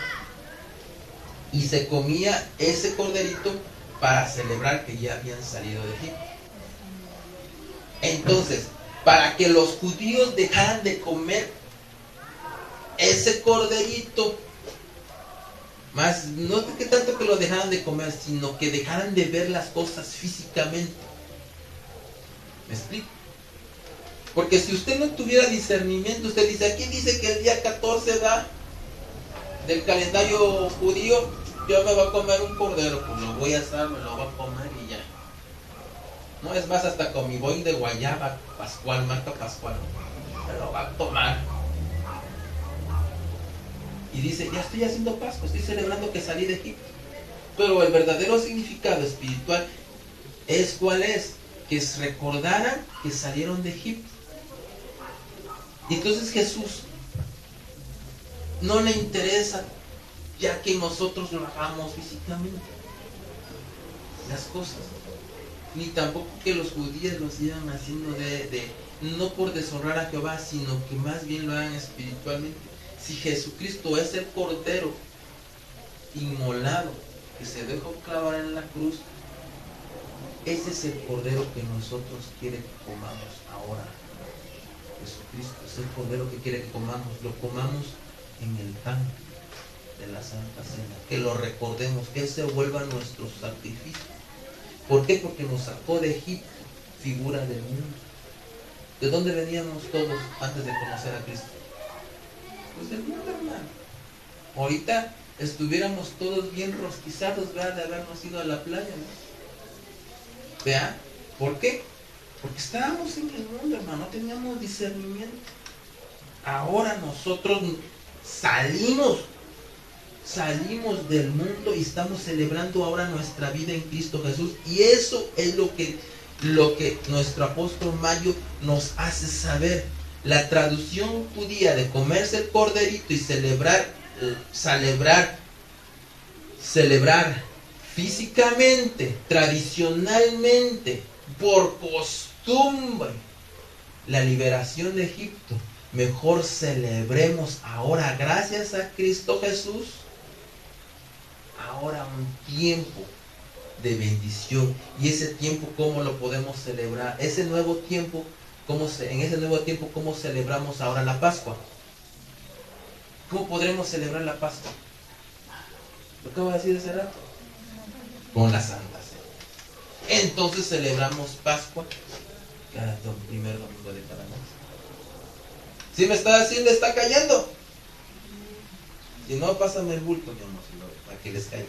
y se comía ese corderito para celebrar que ya habían salido de Egipto. Entonces, para que los judíos dejaran de comer ese corderito, más no que tanto que lo dejaran de comer, sino que dejaran de ver las cosas físicamente. ¿Me explico? Porque si usted no tuviera discernimiento, usted dice, aquí dice que el día 14 va del calendario judío, yo me voy a comer un cordero, pues lo voy a asar, me lo voy a comer y ya. No, es más, hasta con mi boing de guayaba pascual, marca pascual, me lo va a tomar. Y dice, ya estoy haciendo Pascua, estoy celebrando que salí de Egipto. Pero el verdadero significado espiritual es ¿cuál es? Que recordaran que salieron de Egipto. Y entonces Jesús no le interesa ya que nosotros lo hagamos físicamente las cosas, ni tampoco que los judíos lo sigan haciendo no por deshonrar a Jehová, sino que más bien lo hagan espiritualmente. Si Jesucristo es el Cordero inmolado que se dejó clavar en la cruz, ese es el Cordero que nosotros quiere que comamos ahora. Jesucristo es el Cordero que quiere que lo comamos en el pan de la Santa Cena, que lo recordemos, que ese vuelva nuestro sacrificio. ¿Por qué? Porque nos sacó de Egipto, figura del mundo. ¿De dónde veníamos todos antes de conocer a Cristo? Pues del mundo, hermano. Ahorita estuviéramos todos bien rosquizados, ¿verdad? De habernos ido a la playa, ¿no? ¿Vea? ¿Por qué? Porque estábamos en el mundo, hermano, no teníamos discernimiento. Ahora nosotros salimos del mundo y estamos celebrando ahora nuestra vida en Cristo Jesús. Y eso es lo que nuestro apóstol Mario nos hace saber. La traducción judía de comerse el corderito y celebrar físicamente, tradicionalmente, por costumbre, la liberación de Egipto. Mejor celebremos ahora, gracias a Cristo Jesús, ahora un tiempo de bendición. Y ese tiempo, ¿cómo lo podemos celebrar? Ese nuevo tiempo, en ese nuevo tiempo, ¿cómo celebramos ahora la Pascua? ¿Cómo podremos celebrar la Pascua? ¿Lo acabo de decir hace rato? Con la Santa Cena. Entonces celebramos Pascua cada primer domingo de cada mes. ¿Sí me está haciendo? ¿Está cayendo? Si no, pásame el bulto, mi amor, para que les caiga.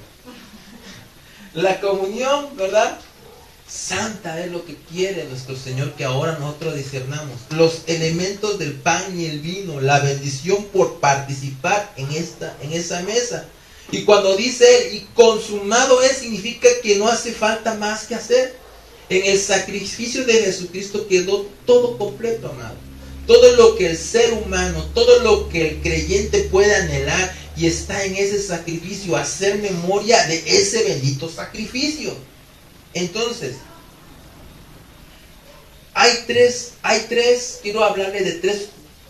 La comunión, ¿verdad? Santa es lo que quiere nuestro Señor, que ahora nosotros discernamos. Los elementos del pan y el vino, la bendición por participar en esa mesa. Y cuando dice Él, y consumado es, significa que no hace falta más que hacer. En el sacrificio de Jesucristo quedó todo completo, amado. Todo lo que el ser humano, todo lo que el creyente puede anhelar, y está en ese sacrificio, hacer memoria de ese bendito sacrificio. Entonces, hay tres, quiero hablarle de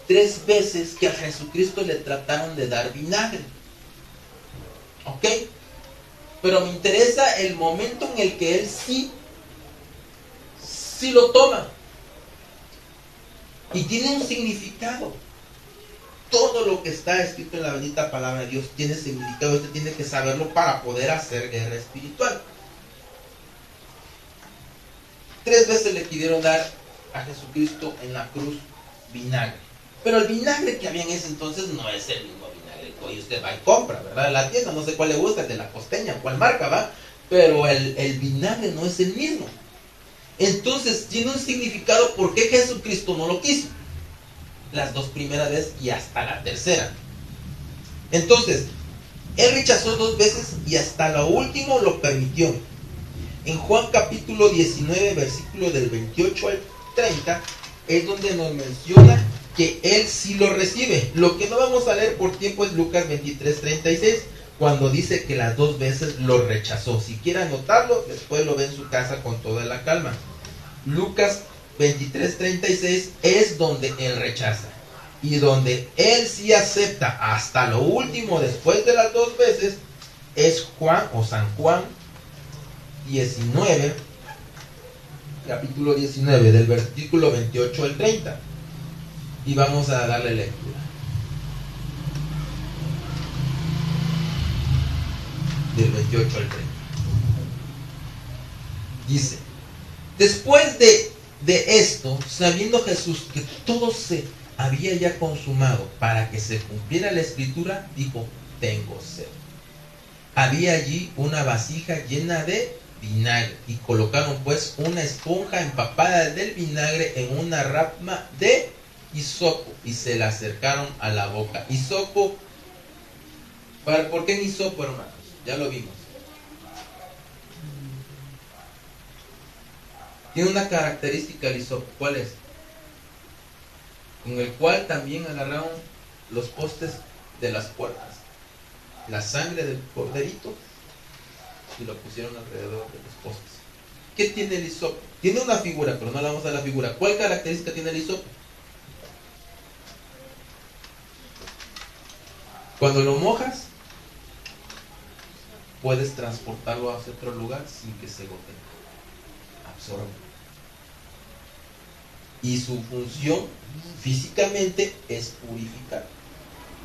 tres veces que a Jesucristo le trataron de dar vinagre. ¿Ok? Pero me interesa el momento en el que Él sí lo toma. Y tiene un significado. Todo lo que está escrito en la bendita palabra de Dios tiene significado. Usted tiene que saberlo para poder hacer guerra espiritual. 3 veces le pidieron dar a Jesucristo en la cruz vinagre. Pero el vinagre que había en ese entonces no es el mismo vinagre que hoy usted va y compra, ¿verdad? En la tienda, no sé cuál le gusta, el de la Costeña, cuál marca, ¿va? Pero el vinagre no es el mismo. Entonces tiene un significado por qué Jesucristo no lo quiso. Las 2 primeras veces y hasta la tercera. Entonces, Él rechazó 2 veces y hasta lo último lo permitió. En Juan capítulo 19, versículo del 28 al 30, es donde nos menciona que Él sí lo recibe. Lo que no vamos a leer por tiempo es Lucas 23, 36, cuando dice que las 2 veces lo rechazó. Si quiere anotarlo, después lo ve en su casa con toda la calma. Lucas 23, 36 es donde Él rechaza. Y donde Él sí acepta hasta lo último después de las 2 veces es Juan o San Juan 19, capítulo 19, del versículo 28 al 30. Y vamos a darle lectura. Del 28 al 30. Dice: después de esto, sabiendo Jesús que todo se había ya consumado para que se cumpliera la escritura, dijo: tengo sed. Había allí una vasija llena de vinagre, y colocaron pues una esponja empapada del vinagre en una rama de hisopo, y se la acercaron a la boca. Hisopo, ¿por qué hisopo, hermanos? Ya lo vimos. Tiene una característica el hisopo. ¿Cuál es? Con el cual también agarraron los postes de las puertas, la sangre del corderito, y lo pusieron alrededor de los postes. ¿Qué tiene el hisopo? Tiene una figura, pero no le vamos a la figura. ¿Cuál característica tiene el hisopo? Cuando lo mojas, puedes transportarlo hacia otro lugar sin que se gotee. Absorbe. Y su función físicamente es purificar.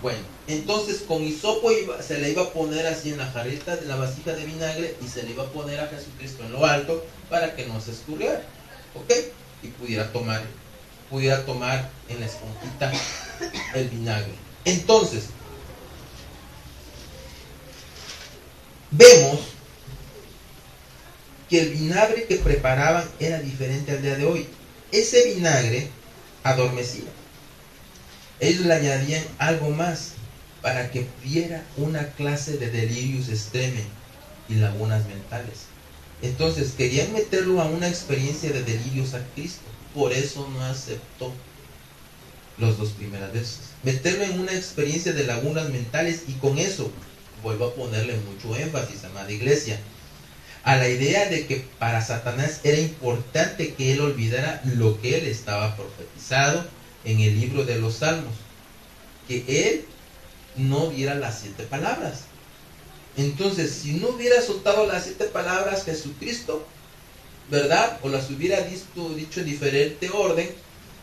Bueno, entonces con hisopo se le iba a poner así en la jarrita de la vasija de vinagre, y se le iba a poner a Jesucristo en lo alto para que no se escurriera, ¿ok? Y pudiera tomar en la esponjita el vinagre. Entonces, vemos que el vinagre que preparaban era diferente al día de hoy. Ese vinagre adormecía. Ellos le añadían algo más para que diera una clase de delirius extreme y lagunas mentales. Entonces querían meterlo a una experiencia de delirios a Cristo. Por eso no aceptó las 2 primeras veces. Meterlo en una experiencia de lagunas mentales, y con eso vuelvo a ponerle mucho énfasis, amada iglesia, a la idea de que para Satanás era importante que él olvidara lo que él estaba profetizado en el libro de los Salmos, que él no diera las 7 palabras. Entonces, si no hubiera soltado las 7 palabras Jesucristo, ¿verdad? O las hubiera dicho en diferente orden,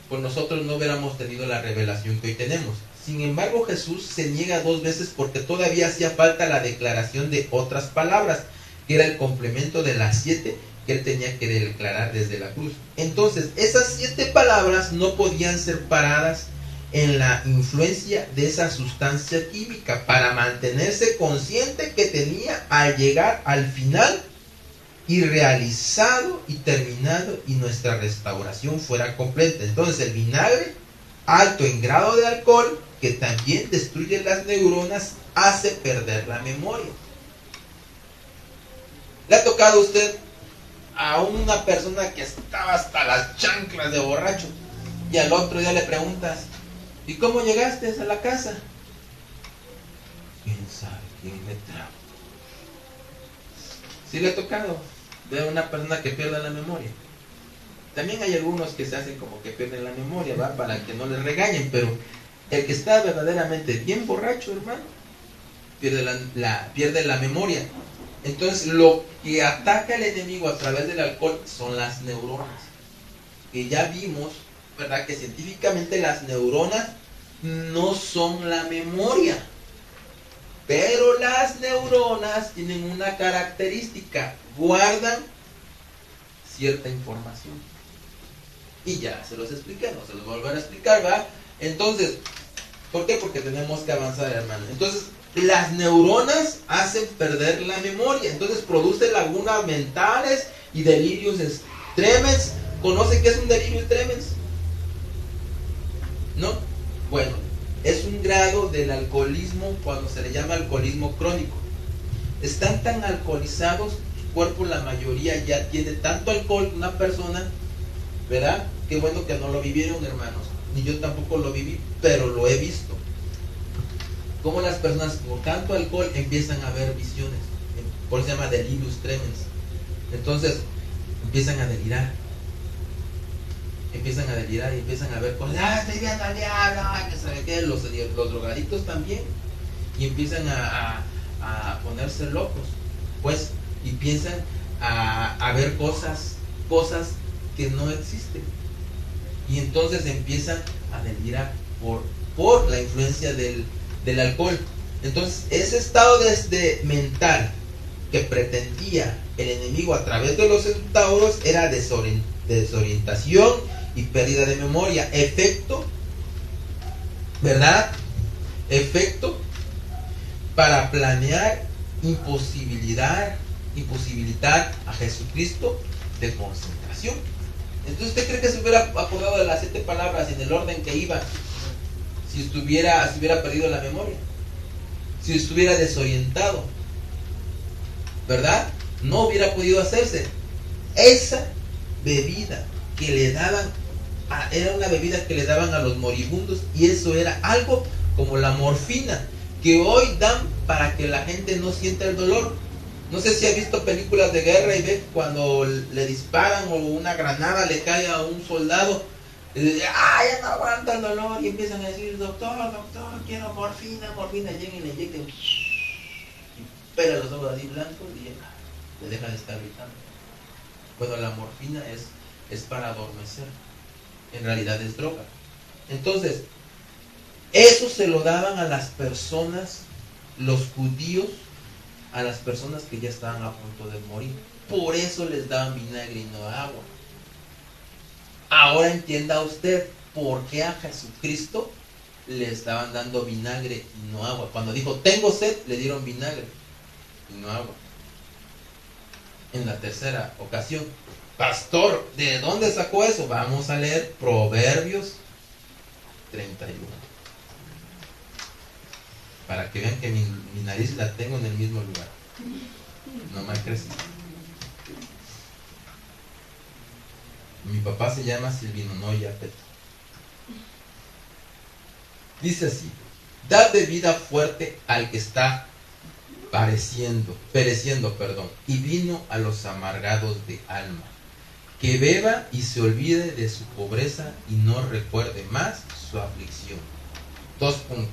pues nosotros no hubiéramos tenido la revelación que hoy tenemos. Sin embargo, Jesús se niega 2 veces porque todavía hacía falta la declaración de otras palabras, que era el complemento de las 7 que él tenía que declarar desde la cruz. Entonces, esas 7 palabras no podían ser paradas en la influencia de esa sustancia química para mantenerse consciente que tenía al llegar al final y realizado y terminado, y nuestra restauración fuera completa. Entonces el vinagre, alto en grado de alcohol, que también destruye las neuronas, hace perder la memoria. ¿Le ha tocado a usted a una persona que estaba hasta las chanclas de borracho y al otro día le preguntas: ¿y cómo llegaste a la casa? ¿Quién sabe quién me trajo? ¿Sí le ha tocado ver a una persona que pierde la memoria? También hay algunos que se hacen como que pierden la memoria, ¿va? Para que no les regañen, pero el que está verdaderamente bien borracho, hermano, pierde la memoria. Entonces, lo que ataca al enemigo a través del alcohol son las neuronas. Que ya vimos, ¿verdad?, que científicamente las neuronas no son la memoria. Pero las neuronas tienen una característica: guardan cierta información. Y ya se los expliqué, no se los voy a volver a explicar, ¿verdad? Entonces, ¿por qué? Porque tenemos que avanzar, hermano. Entonces, las neuronas hacen perder la memoria. Entonces, produce lagunas mentales y delirios extremos. ¿Conoce qué es un delirio extremos? ¿No? Bueno, es un grado del alcoholismo cuando se le llama alcoholismo crónico. Están tan alcoholizados, su cuerpo, la mayoría ya tiene tanto alcohol, una persona, ¿verdad? Qué bueno que no lo vivieron, hermanos. Ni yo tampoco lo viví, pero lo he visto. Cómo las personas con tanto alcohol empiezan a ver visiones. Por eso se llama delirius tremens. Entonces, empiezan a delirar. Empiezan a delirar y empiezan a ver cosas. Estoy viendo al diablo, que sabe qué. Los drogaditos también. Y empiezan a ponerse locos. Pues, y empiezan a ver cosas que no existen. Y entonces empiezan a delirar por la influencia del alcohol. Entonces, ese estado mental que pretendía el enemigo a través de los centauros era desorientación y pérdida de memoria. Efecto, ¿verdad? Efecto para planear imposibilitar a Jesucristo de concentración. Entonces, ¿usted cree que se hubiera acordado de las 7 palabras en el orden que iba si hubiera perdido la memoria? Si estuviera desorientado, ¿verdad? No hubiera podido hacerse. Esa bebida que le daban, era una bebida que le daban a los moribundos, y eso era algo como la morfina que hoy dan para que la gente no sienta el dolor. No sé si ha visto películas de guerra y ve cuando le disparan o una granada le cae a un soldado, ya no aguanta el dolor, y empiezan a decir: doctor, quiero morfina. Lleguen y le inyecten, y pega los ojos así blancos y ya le dejan de estar gritando. Bueno, la morfina es para adormecer. En realidad es droga. Entonces, eso se lo daban a las personas, los judíos, a las personas que ya estaban a punto de morir. Por eso les daban vinagre y no agua. Ahora entienda usted por qué a Jesucristo le estaban dando vinagre y no agua. Cuando dijo: tengo sed, le dieron vinagre y no agua. en la tercera ocasión. Pastor, ¿de dónde sacó eso? Vamos a leer Proverbios 31. Para que vean que mi nariz la tengo en el mismo lugar. No me ha crecido. Mi papá se llama Silvino, no Yapeto. Dice así: dad bebida fuerte al que está pereciendo, y vino a los amargados de alma, que beba y se olvide de su pobreza y no recuerde más su aflicción. 2 puntos.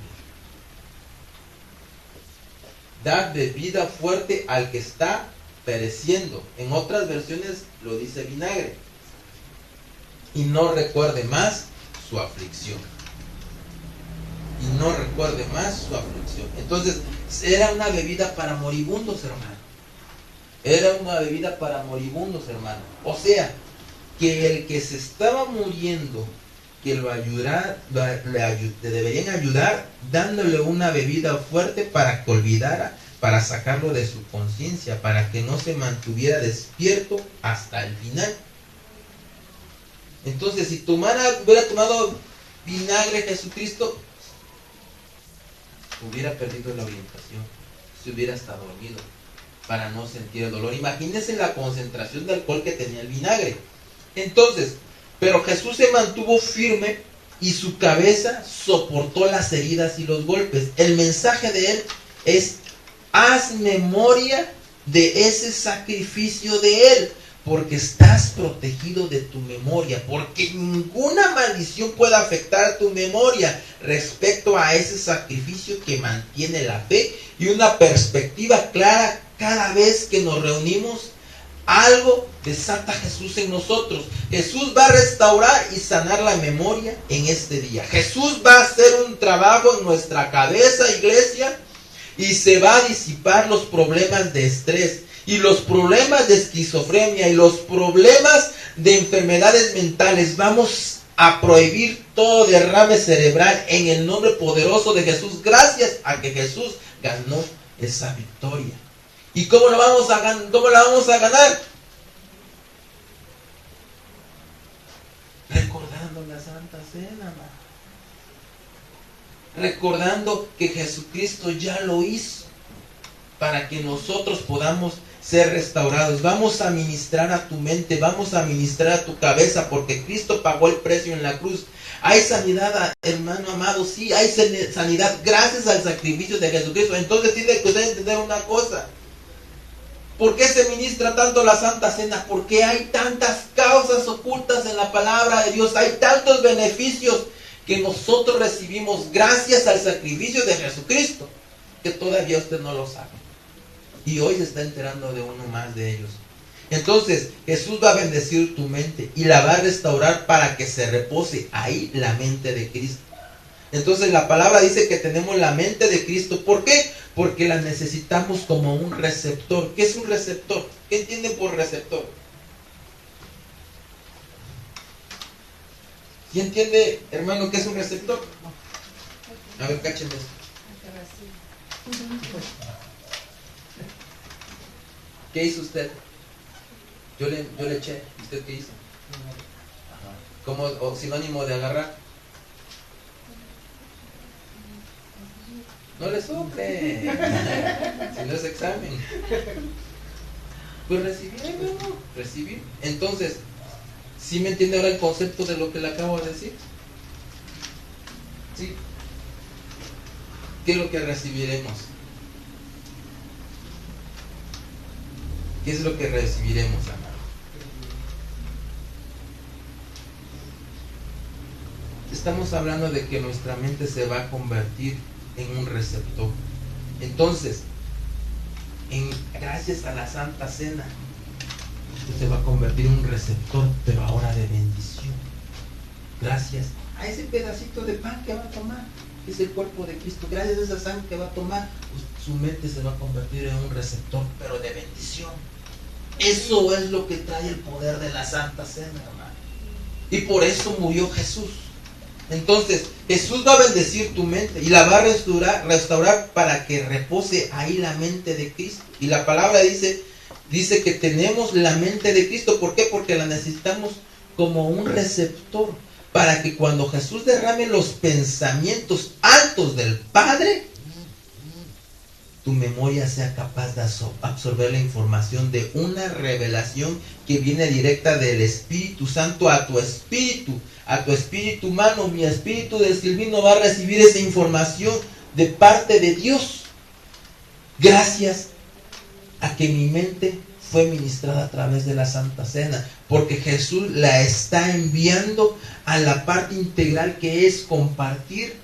Dad bebida fuerte al que está pereciendo. En otras versiones lo dice vinagre. Y no recuerde más su aflicción. Y no recuerde más su aflicción. Entonces, era una bebida para moribundos, hermano. Era una bebida para moribundos, hermano. O sea, que el que se estaba muriendo, que lo le deberían ayudar dándole una bebida fuerte para que olvidara, para sacarlo de su conciencia, para que no se mantuviera despierto hasta el final. Entonces, si hubiera tomado vinagre Jesucristo, hubiera perdido la orientación, se hubiera estado dormido para no sentir el dolor. Imagínense la concentración de alcohol que tenía el vinagre. Entonces, pero Jesús se mantuvo firme y su cabeza soportó las heridas y los golpes. El mensaje de él es: haz memoria de ese sacrificio de él, porque estás protegido de tu memoria, porque ninguna maldición puede afectar tu memoria respecto a ese sacrificio que mantiene la fe y una perspectiva clara cada vez que nos reunimos. Algo desata Jesús en nosotros. Jesús va a restaurar y sanar la memoria en este día. Jesús va a hacer un trabajo en nuestra cabeza, iglesia, y se va a disipar los problemas de estrés y los problemas de esquizofrenia y los problemas de enfermedades mentales. Vamos a prohibir todo derrame cerebral en el nombre poderoso de Jesús, gracias a que Jesús ganó esa victoria. ¿Y cómo la vamos a ganar? Recordando la Santa Cena, hermano. Recordando que Jesucristo ya lo hizo para que nosotros podamos ser restaurados. Vamos a ministrar a tu mente, vamos a ministrar a tu cabeza, porque Cristo pagó el precio en la cruz. Hay sanidad, hermano amado, sí, hay sanidad gracias al sacrificio de Jesucristo. Entonces tiene que usted entender una cosa: ¿por qué se ministra tanto la Santa Cena? Porque hay tantas causas ocultas en la palabra de Dios, hay tantos beneficios que nosotros recibimos gracias al sacrificio de Jesucristo, que todavía usted no lo sabe. Y hoy se está enterando de uno más de ellos. Entonces, Jesús va a bendecir tu mente y la va a restaurar para que se repose ahí la mente de Cristo. Entonces, la palabra dice que tenemos la mente de Cristo. ¿Por qué? Porque la necesitamos como un receptor. ¿Qué es un receptor? ¿Qué entienden por receptor? ¿Quién entiende, hermano, qué es un receptor? A ver, cáchenme esto. ¿Qué hizo usted? Yo le eché. ¿Usted qué hizo? ¿Cómo sinónimo de agarrar? No le sople. Si no es examen. Pues recibir, hermano. Recibir. Entonces, ¿sí me entiende ahora el concepto de lo que le acabo de decir? ¿Sí? ¿Qué es lo que recibiremos? ¿Qué es lo que recibiremos, amado? Estamos hablando de que nuestra mente se va a convertir en un receptor. Entonces, gracias a la Santa Cena, usted se va a convertir en un receptor, pero ahora de bendición. Gracias a ese pedacito de pan que va a tomar, que es el cuerpo de Cristo. Gracias a esa sangre que va a tomar, su mente se va a convertir en un receptor, pero de bendición. Eso es lo que trae el poder de la Santa Cena, hermano. Y por eso murió Jesús. Entonces, Jesús va a bendecir tu mente y la va a restaurar para que repose ahí la mente de Cristo. Y la palabra dice Dice que tenemos la mente de Cristo. ¿Por qué? Porque la necesitamos como un receptor, para que cuando Jesús derrame los pensamientos altos del Padre, tu memoria sea capaz de absorber la información de una revelación que viene directa del Espíritu Santo a tu espíritu humano. Mi espíritu de Silvino va a recibir esa información de parte de Dios, gracias a que mi mente fue ministrada a través de la Santa Cena, porque Jesús la está enviando a la parte integral, que es compartir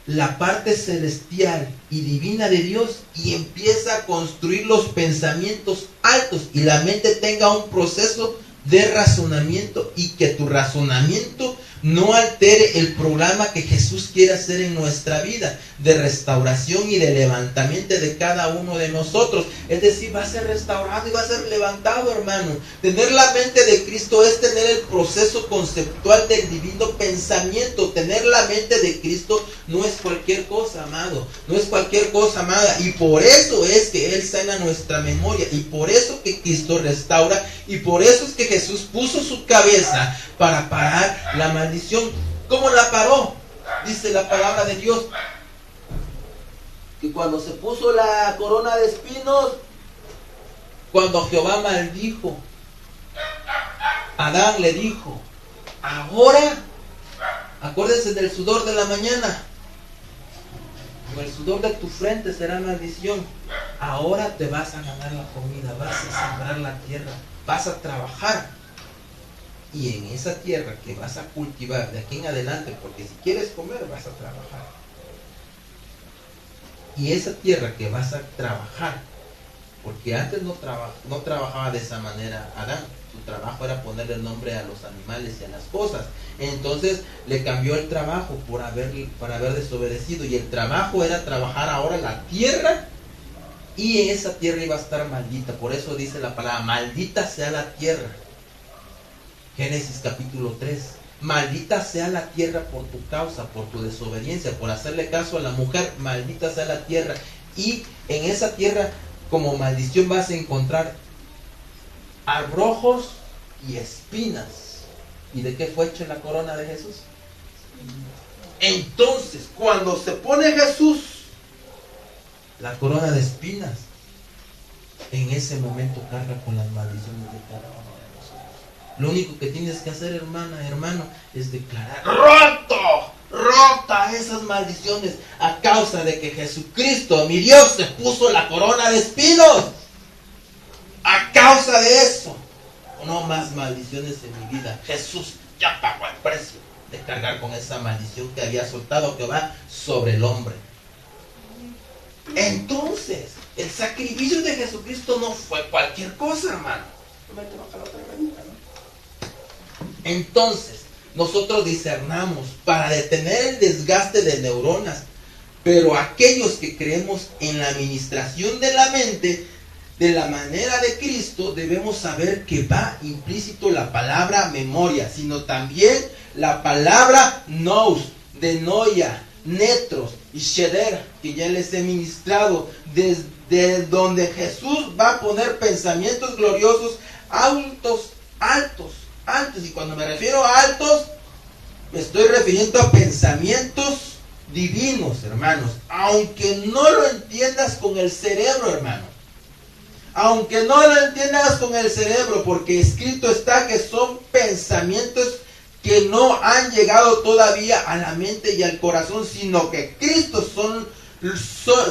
la parte celestial y divina de Dios, y empieza a construir los pensamientos altos, y la mente tenga un proceso de razonamiento, y que tu razonamiento no altere el programa que Jesús quiere hacer en nuestra vida, de restauración y de levantamiento de cada uno de nosotros. Es decir, va a ser restaurado y va a ser levantado, hermano. Tener la mente de Cristo es tener el proceso conceptual del divino pensamiento. Tener la mente de Cristo no es cualquier cosa, amado. No es cualquier cosa, amada. Y por eso es que Él sana nuestra memoria. Y por eso que Cristo restaura. Y por eso es que Jesús puso su cabeza para parar la maldición. ¿Cómo la paró? Dice la palabra de Dios que cuando se puso la corona de espinos, cuando Jehová maldijo, Adán le dijo: ahora, acuérdense del sudor de la mañana, con el sudor de tu frente será maldición. Ahora te vas a ganar la comida, vas a sembrar la tierra, vas a trabajar. Y en esa tierra que vas a cultivar de aquí en adelante, porque si quieres comer vas a trabajar. Y esa tierra que vas a trabajar, porque antes no trabajaba de esa manera Adán. Su trabajo era ponerle el nombre a los animales y a las cosas. Entonces le cambió el trabajo por haber desobedecido. Y el trabajo era trabajar ahora la tierra. Y en esa tierra iba a estar maldita. Por eso dice la palabra: maldita sea la tierra. Génesis capítulo 3. Maldita sea la tierra por tu causa, por tu desobediencia, por hacerle caso a la mujer. Maldita sea la tierra. Y en esa tierra, como maldición, vas a encontrar abrojos y espinas. ¿Y de qué fue hecha la corona de Jesús? Entonces, cuando se pone Jesús la corona de espinas, en ese momento carga con las maldiciones de cada uno. Lo único que tienes que hacer, hermano, es declarar: rota esas maldiciones, a causa de que Jesucristo, mi Dios, se puso la corona de espinos. A causa de eso, no más maldiciones en mi vida. Jesús ya pagó el precio de cargar con esa maldición que había soltado Jehová sobre el hombre. Entonces, el sacrificio de Jesucristo no fue cualquier cosa, hermano. Entonces, nosotros discernamos para detener el desgaste de neuronas, pero aquellos que creemos en la administración de la mente de la manera de Cristo, debemos saber que va implícito la palabra memoria, sino también la palabra nous, de noia, netros y sheder, que ya les he ministrado, desde donde Jesús va a poner pensamientos gloriosos, altos. Y cuando me refiero a altos, me estoy refiriendo a pensamientos divinos, hermanos. Aunque no lo entiendas con el cerebro, hermano. Aunque no lo entiendas con el cerebro, porque escrito está que son pensamientos que no han llegado todavía a la mente y al corazón, sino que Cristo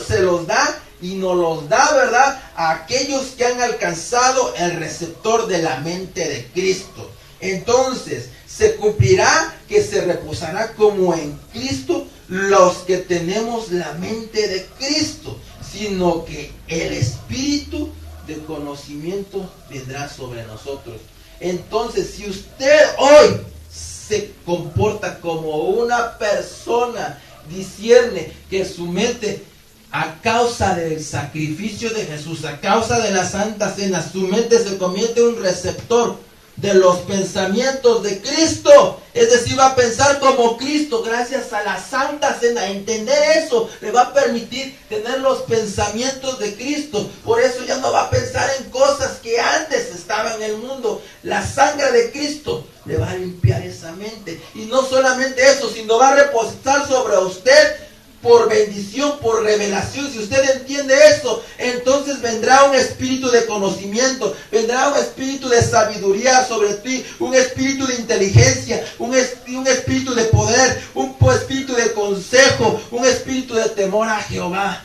se los da y nos los da, ¿verdad?, a aquellos que han alcanzado el receptor de la mente de Cristo. Entonces, se cumplirá que se reposará como en Cristo los que tenemos la mente de Cristo, sino que el Espíritu de conocimiento vendrá sobre nosotros. Entonces, si usted hoy se comporta como una persona, discierne que su mente, a causa del sacrificio de Jesús, a causa de la Santa Cena, su mente se convierte en un receptor de los pensamientos de Cristo. Es decir, va a pensar como Cristo gracias a la Santa Cena. Entender eso le va a permitir tener los pensamientos de Cristo. Por eso ya no va a pensar en cosas que antes estaban en el mundo. La sangre de Cristo le va a limpiar esa mente. Y no solamente eso, sino va a reposar sobre usted por bendición, por revelación. Si usted entiende eso, entonces vendrá un espíritu de conocimiento, vendrá un espíritu de sabiduría sobre ti, un espíritu de inteligencia, un espíritu de poder, un espíritu de consejo, un espíritu de temor a Jehová.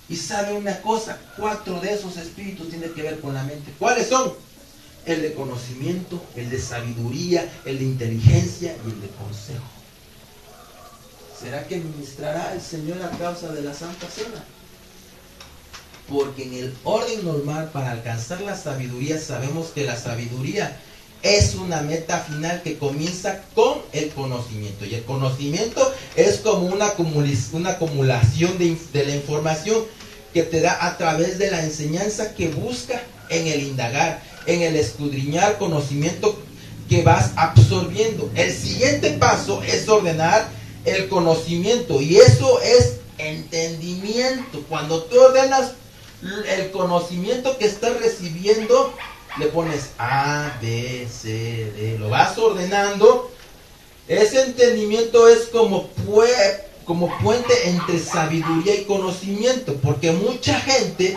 Y sabe una cosa, 4 de esos espíritus tienen que ver con la mente. ¿Cuáles son? El de conocimiento, el de sabiduría, el de inteligencia y el de consejo. ¿Será que ministrará el Señor a causa de la Santa Cena? Porque en el orden normal para alcanzar la sabiduría, sabemos que la sabiduría es una meta final que comienza con el conocimiento. Y el conocimiento es como una acumulación de la información que te da a través de la enseñanza que busca en el indagar, en el escudriñar conocimiento que vas absorbiendo. El siguiente paso es ordenar el conocimiento, y eso es entendimiento. Cuando tú ordenas el conocimiento que estás recibiendo, le pones A, B, C, D, lo vas ordenando. Ese entendimiento es como puente entre sabiduría y conocimiento, porque mucha gente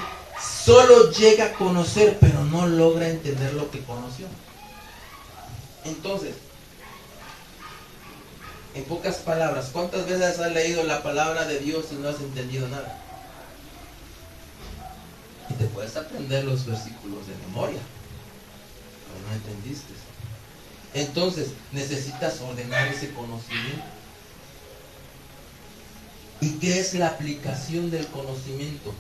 solo llega a conocer, pero no logra entender lo que conoció. Entonces, en pocas palabras, ¿cuántas veces has leído la palabra de Dios y no has entendido nada? Y te puedes aprender los versículos de memoria, pero no entendiste. Entonces, necesitas ordenar ese conocimiento. ¿Y qué es la aplicación del conocimiento?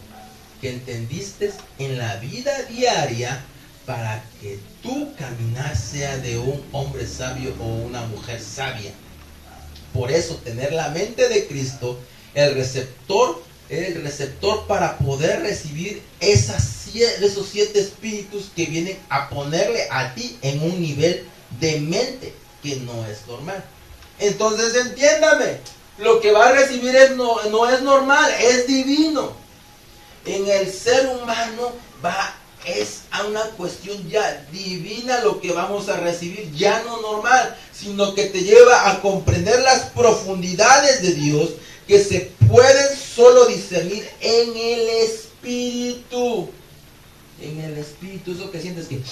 Que entendiste en la vida diaria para que tu caminar sea de un hombre sabio o una mujer sabia. Por eso tener la mente de Cristo, el receptor para poder recibir esos 7 espíritus que vienen a ponerle a ti en un nivel de mente que no es normal. Entonces entiéndame, lo que va a recibir no es normal, es divino. En el ser humano es a una cuestión ya divina lo que vamos a recibir, ya no normal, sino que te lleva a comprender las profundidades de Dios que se pueden solo discernir en el Espíritu. En el Espíritu, eso que sientes que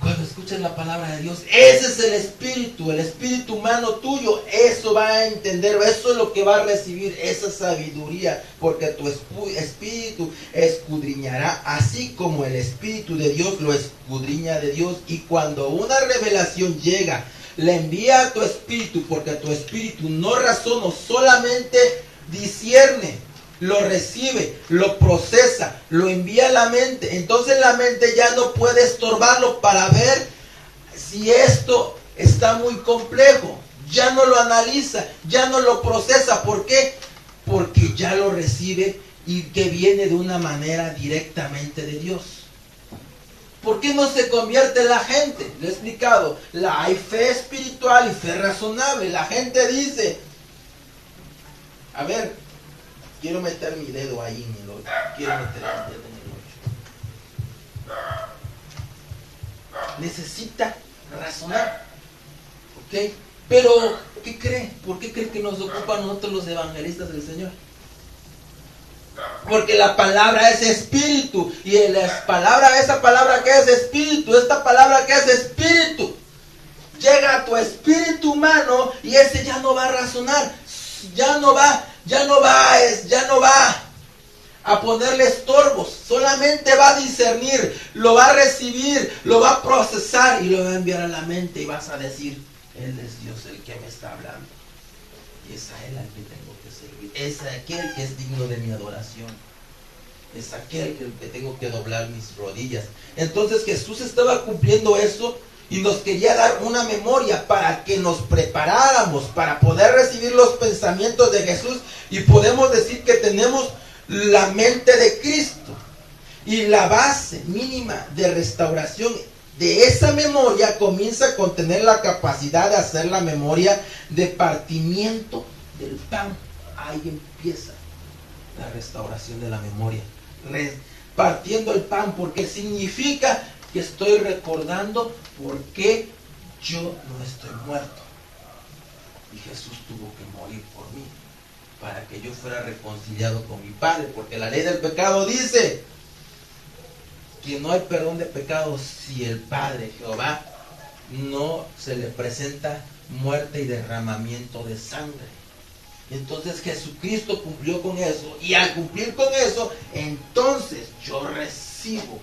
cuando escuchas la palabra de Dios, ese es el espíritu humano tuyo, eso va a entender, eso es lo que va a recibir, esa sabiduría, porque tu espíritu escudriñará, así como el Espíritu de Dios lo escudriña de Dios. Y cuando una revelación llega, le envía a tu espíritu, porque tu espíritu no razona, solamente discierne, lo recibe, lo procesa, lo envía a la mente. Entonces la mente ya no puede estorbarlo para ver si esto está muy complejo. Ya no lo analiza, ya no lo procesa. ¿Por qué? Porque ya lo recibe y que viene de una manera directamente de Dios. ¿Por qué no se convierte la gente? Le he explicado, hay fe espiritual y fe razonable. La gente dice, a ver, quiero meter mi dedo ahí en el 8. Quiero meter el dedo en el 8. Necesita razonar. ¿Ok? Pero, ¿qué cree? ¿Por qué cree que nos ocupa a nosotros los evangelistas del Señor? Porque la palabra es espíritu. Y esa palabra que es espíritu, esta palabra que es espíritu, llega a tu espíritu humano y ese ya no va a razonar. Ya no va a ponerle estorbos, solamente va a discernir, lo va a recibir, lo va a procesar y lo va a enviar a la mente y vas a decir, Él es Dios el que me está hablando. Y es a Él al que tengo que servir, es aquel que es digno de mi adoración, es aquel que tengo que doblar mis rodillas. Entonces Jesús estaba cumpliendo eso y nos quería dar una memoria para que nos preparáramos para poder recibir los pensamientos de Jesús, y podemos decir que tenemos la mente de Cristo. Y la base mínima de restauración de esa memoria comienza a contener la capacidad de hacer la memoria de partimiento del pan. Ahí empieza la restauración de la memoria. Partiendo el pan, porque significa que estoy recordando por qué yo no estoy muerto. Y Jesús tuvo que morir por mí, para que yo fuera reconciliado con mi Padre, porque la ley del pecado dice que no hay perdón de pecados si el Padre Jehová no se le presenta muerte y derramamiento de sangre. Entonces Jesucristo cumplió con eso, y al cumplir con eso, entonces yo recibo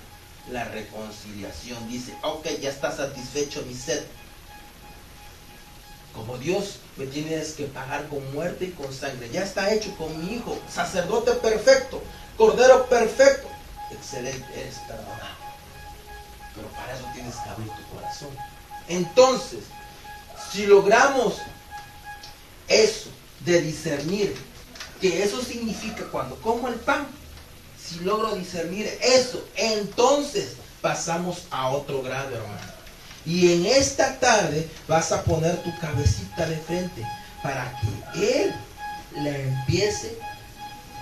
la reconciliación. Dice, ok, ya está satisfecho mi sed. Como Dios me tienes que pagar con muerte y con sangre, ya está hecho con mi Hijo, sacerdote perfecto, cordero perfecto. Excelente, eres perdonado. Pero para eso tienes que abrir tu corazón. Entonces, si logramos eso de discernir, que eso significa cuando como el pan, si logro discernir eso, entonces pasamos a otro grado, hermano. Y en esta tarde vas a poner tu cabecita de frente para que Él la empiece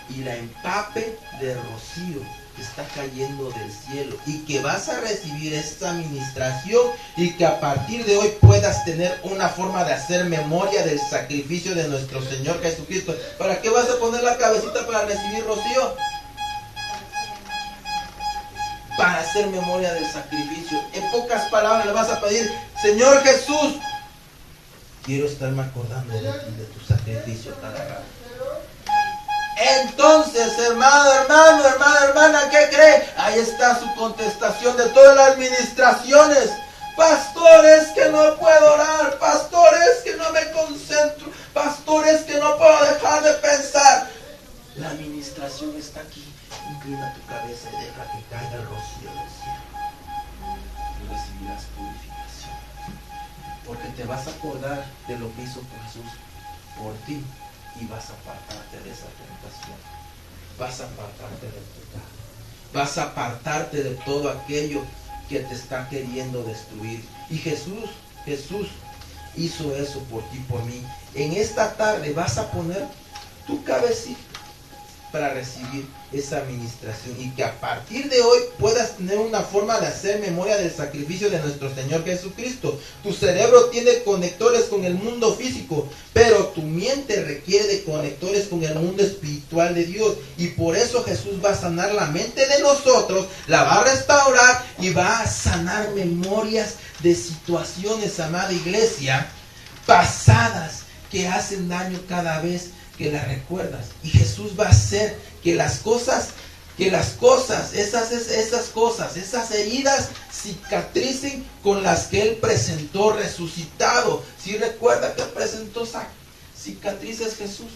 y la empape de rocío que está cayendo del cielo, y que vas a recibir esta administración, y que a partir de hoy puedas tener una forma de hacer memoria del sacrificio de nuestro Señor Jesucristo. ¿Para qué vas a poner la cabecita para recibir rocío? Para hacer memoria del sacrificio. En pocas palabras le vas a pedir, Señor Jesús, quiero estarme acordando de ti, de tu sacrificio cada rato. Entonces, hermana, ¿qué cree? Ahí está su contestación de todas las administraciones. Pastores, que no puedo orar. Pastores, que no me concentro. Pastores, que no puedo dejar de pensar. La administración está aquí. Inclina tu cabeza y deja que caiga el rocío del cielo. Y recibirás purificación. Porque te vas a acordar de lo que hizo Jesús por ti. Y vas a apartarte de esa tentación. Vas a apartarte del pecado. Vas a apartarte de todo aquello que te está queriendo destruir. Y Jesús hizo eso por ti, por mí. En esta tarde vas a poner tu cabecita para recibir esa administración, y que a partir de hoy puedas tener una forma de hacer memoria del sacrificio de nuestro Señor Jesucristo. Tu cerebro tiene conectores con el mundo físico, pero tu mente requiere de conectores con el mundo espiritual de Dios, y por eso Jesús va a sanar la mente de nosotros, la va a restaurar y va a sanar memorias de situaciones, amada iglesia, pasadas, que hacen daño cada vez que la recuerdas. Y Jesús va a hacer que las cosas, esas heridas cicatricen con las que Él presentó resucitado. Si recuerda que presentó cicatrices Jesús.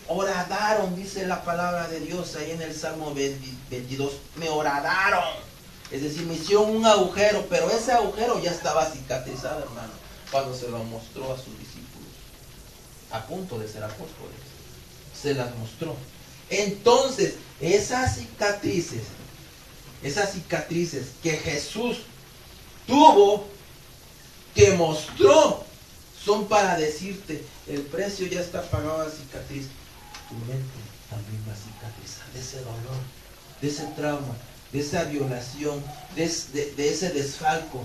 Horadaron, dice la palabra de Dios ahí en el Salmo 22. Me horadaron. Es decir, me hicieron un agujero, pero ese agujero ya estaba cicatrizado, hermano, cuando se lo mostró a sus discípulos, a punto de ser apóstoles, se las mostró. Entonces, esas cicatrices que Jesús tuvo, que mostró, son para decirte, el precio ya está pagado a la cicatriz. Tu mente también va a cicatrizar de ese dolor, de ese trauma, de esa violación, de ese desfalco,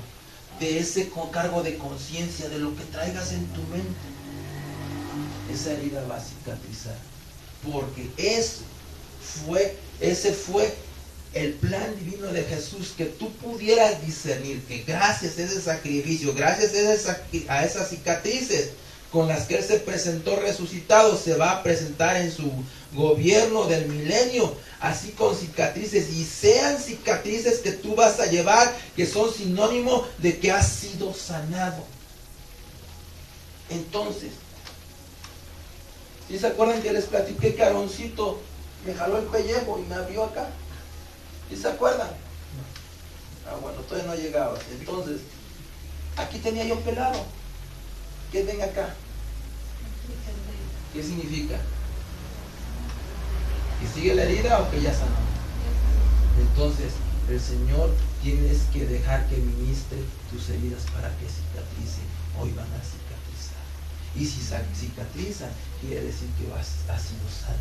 de ese cargo de conciencia, de lo que traigas en tu mente. Esa herida va a cicatrizar, porque ese fue el plan divino de Jesús, que tú pudieras discernir que gracias a ese sacrificio, gracias a esas cicatrices con las que Él se presentó resucitado, se va a presentar en su gobierno del milenio, así con cicatrices, y sean cicatrices que tú vas a llevar, que son sinónimo de que has sido sanado. Entonces, ¿sí se acuerdan que les platiqué que Aaroncito me jaló el pellejo y me abrió acá? ¿Sí se acuerdan? Ah, bueno, todavía no llegaba. Entonces, aquí tenía yo pelado. ¿Qué ven acá? ¿Qué significa? ¿Que sigue la herida o que ya sanó? Entonces, el Señor tienes que dejar que ministre tus heridas para que cicatricen. Hoy van a cicatrizar. Y si cicatrizan, quiere decir que has sido sano.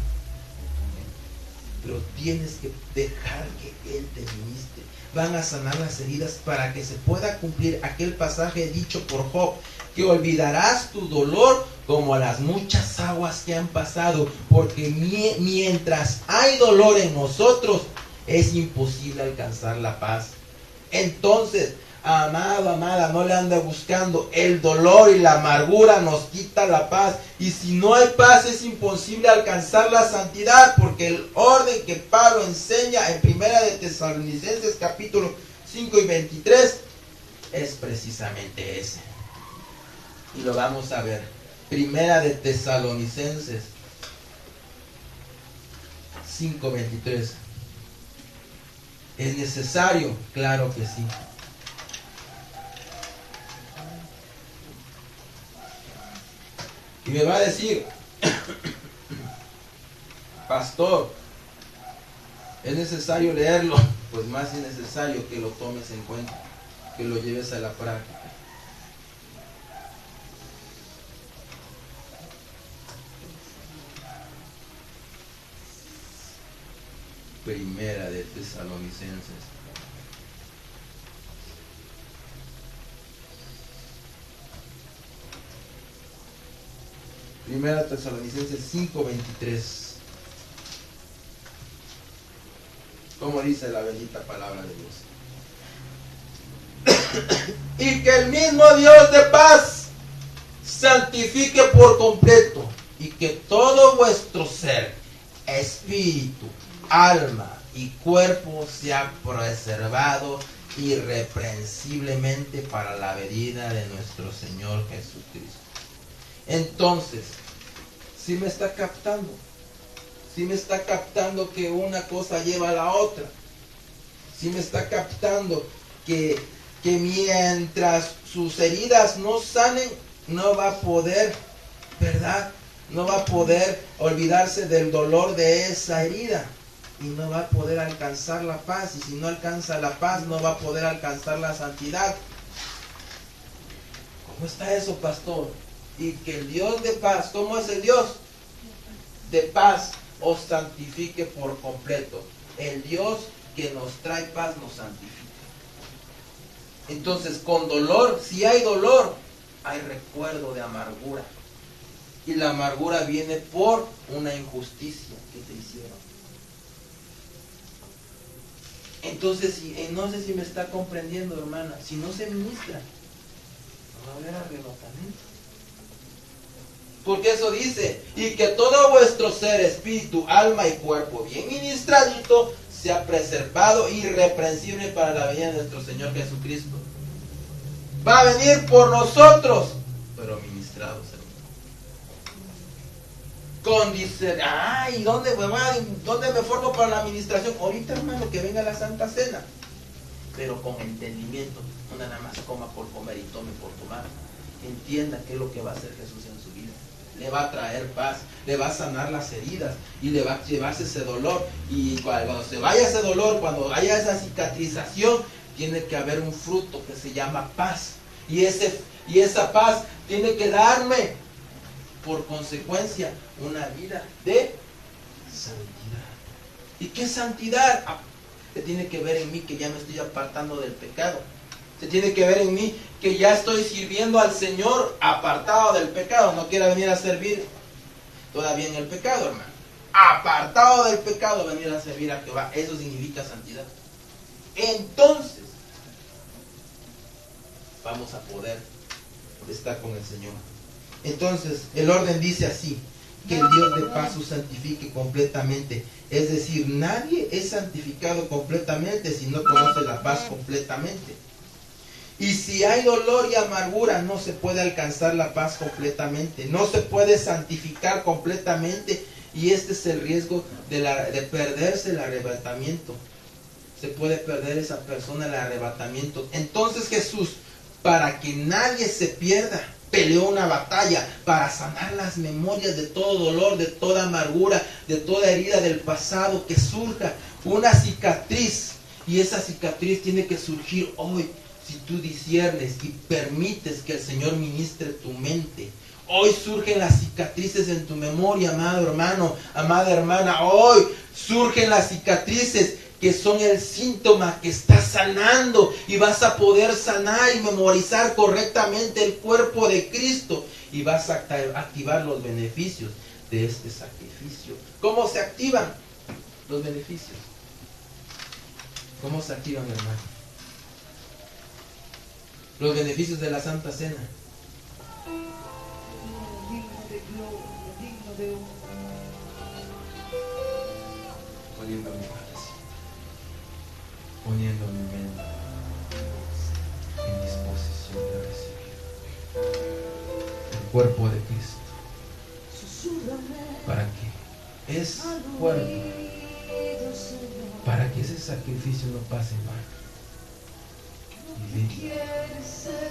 Pero tienes que dejar que Él te ministre. Van a sanar las heridas para que se pueda cumplir aquel pasaje dicho por Job, que olvidarás tu dolor como las muchas aguas que han pasado, porque mientras hay dolor en nosotros, es imposible alcanzar la paz. Entonces, amado, amada, no le ande buscando. El dolor y la amargura nos quita la paz. Y si no hay paz, es imposible alcanzar la santidad, porque el orden que Pablo enseña en 1 de Tesalonicenses capítulo 5 y 23 es precisamente ese. Y lo vamos a ver. 1 de Tesalonicenses 5:23. ¿Es necesario? Claro que sí. Y me va a decir, pastor, ¿es necesario leerlo? Pues más es necesario que lo tomes en cuenta, que lo lleves a la práctica. Primera de Tesalonicenses. Primera Tesalonicenses 5:23. ¿Cómo dice la bendita palabra de Dios? Y que el mismo Dios de paz santifique por completo, y que todo vuestro ser, espíritu, alma y cuerpo sea preservado irreprensiblemente para la venida de nuestro Señor Jesucristo. Entonces, ¿sí me está captando? ¿Sí me está captando que una cosa lleva a la otra? ¿Sí me está captando que mientras sus heridas no sanen, no va a poder, ¿verdad? No va a poder olvidarse del dolor de esa herida? Y no va a poder alcanzar la paz. Y si no alcanza la paz, no va a poder alcanzar la santidad. ¿Cómo está eso, pastor? Y que el Dios de paz, ¿cómo es el Dios? De paz os santifique por completo. El Dios que nos trae paz nos santifica. Entonces, con dolor, si hay dolor, hay recuerdo de amargura. Y la amargura viene por una injusticia que te hicieron. Entonces, no sé si me está comprendiendo, hermana. Si no se ministra, no va a haber arrebatamiento. Porque eso dice, y que todo vuestro ser, espíritu, alma y cuerpo, bien ministradito, sea preservado irreprensible para la venida de nuestro Señor Jesucristo. Va a venir por nosotros, pero ministrados, hermano. Con dice, ay, ¿dónde me formo para la administración? Ahorita, hermano, que venga la Santa Cena. Pero con entendimiento, no nada más coma por comer y tome por tomar. Entienda qué es lo que va a hacer Jesús en su vida. Le va a traer paz, le va a sanar las heridas y le va a llevarse ese dolor. Y cuando se vaya ese dolor, cuando haya esa cicatrización, tiene que haber un fruto que se llama paz. Y esa paz tiene que darme, por consecuencia, una vida de santidad. ¿Y qué santidad? Se tiene que ver en mí que ya me estoy apartando del pecado. Se tiene que ver en mí que ya estoy sirviendo al Señor apartado del pecado. No quiera venir a servir todavía en el pecado, hermano. Apartado del pecado, venir a servir a Jehová. Eso significa santidad. Entonces, vamos a poder estar con el Señor. Entonces, el orden dice así: que el Dios de paz os santifique completamente. Es decir, nadie es santificado completamente si no conoce la paz completamente. Y si hay dolor y amargura, no se puede alcanzar la paz completamente. No se puede santificar completamente. Y este es el riesgo de perderse el arrebatamiento. Se puede perder esa persona el arrebatamiento. Entonces Jesús, para que nadie se pierda, peleó una batalla para sanar las memorias de todo dolor, de toda amargura, de toda herida del pasado que surja. Una cicatriz Y esa cicatriz tiene que surgir hoy si tú disiernes y permites que el Señor ministre tu mente. Hoy surgen las cicatrices en tu memoria, amado hermano, amada hermana. Hoy surgen las cicatrices que son el síntoma que estás sanando, y vas a poder sanar y memorizar correctamente el cuerpo de Cristo, y vas a activar los beneficios de este sacrificio. ¿Cómo se activan los beneficios? ¿Cómo se activan, hermano? Los beneficios de la Santa Cena. Poniendo mi cabeza, poniendo mi mente en disposición de recibir el cuerpo de Cristo. ¿Para qué? Es cuerpo. Para que ese sacrificio no pase mal. Y limpie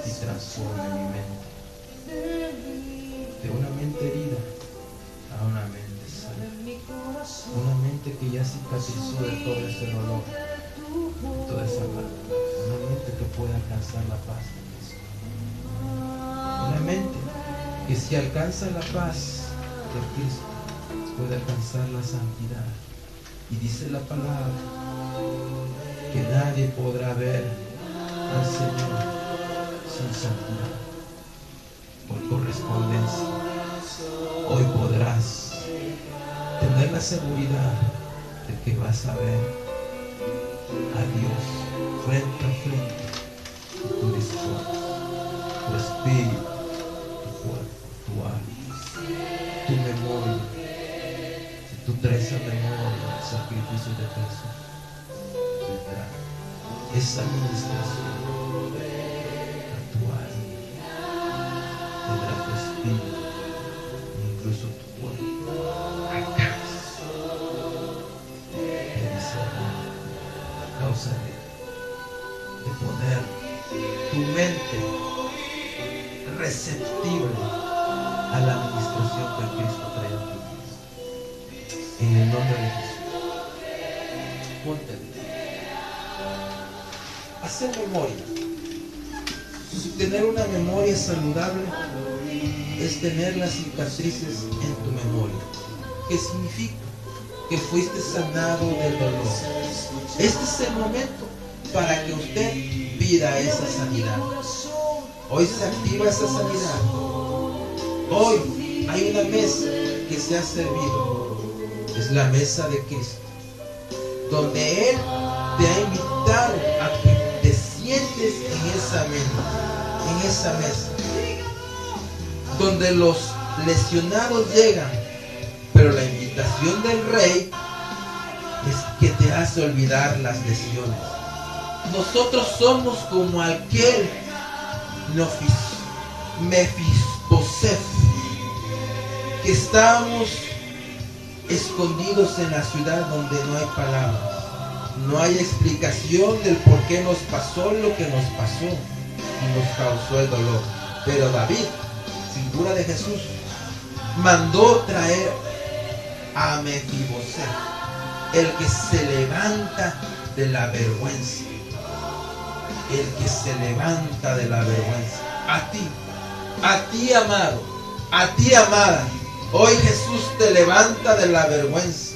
y transforme mi mente. De una mente herida a una mente sana. Una mente que ya cicatrizó de todo ese dolor, de toda esa amargura. Una mente que puede alcanzar la paz de Cristo. Una mente que si alcanza la paz de Cristo, puede alcanzar la santidad. Y dice la palabra que nadie podrá ver al Señor sin santidad. Por correspondencia, hoy podrás tener la seguridad de que vas a ver a Dios frente a frente. Tu discurso, tu espíritu, tu cuerpo, tu alma, tu memoria. Si tú traes a memoria el sacrificio de Jesús, vendrá esa administración a tu alma, tendrá tu espíritu, incluso tu cuerpo. Acá a causa de poner tu mente receptible a la administración que Cristo trae a tu vida. En el nombre de Jesús, ponte de pie. Hacer memoria. Tener una memoria saludable es tener las cicatrices en tu memoria. ¿Qué significa? Que fuiste sanado del dolor. Este es el momento para que usted pida esa sanidad. Hoy se activa esa sanidad. Hoy hay una mesa que se ha servido. Es la mesa de Cristo, donde Él te ha invitado a que te sientes en esa mesa, donde los lesionados llegan, pero la invitación del Rey es que te hace olvidar las lesiones. Nosotros somos como aquel Mefiboseth, que estábamos escondidos en la ciudad donde no hay palabras, no hay explicación del por qué nos pasó lo que nos pasó y nos causó el dolor. Pero David, figura de Jesús, mandó traer a Mefiboseth, el que se levanta de la vergüenza, el que se levanta de la vergüenza. A ti amado, a ti amada, hoy Jesús te levanta de la vergüenza.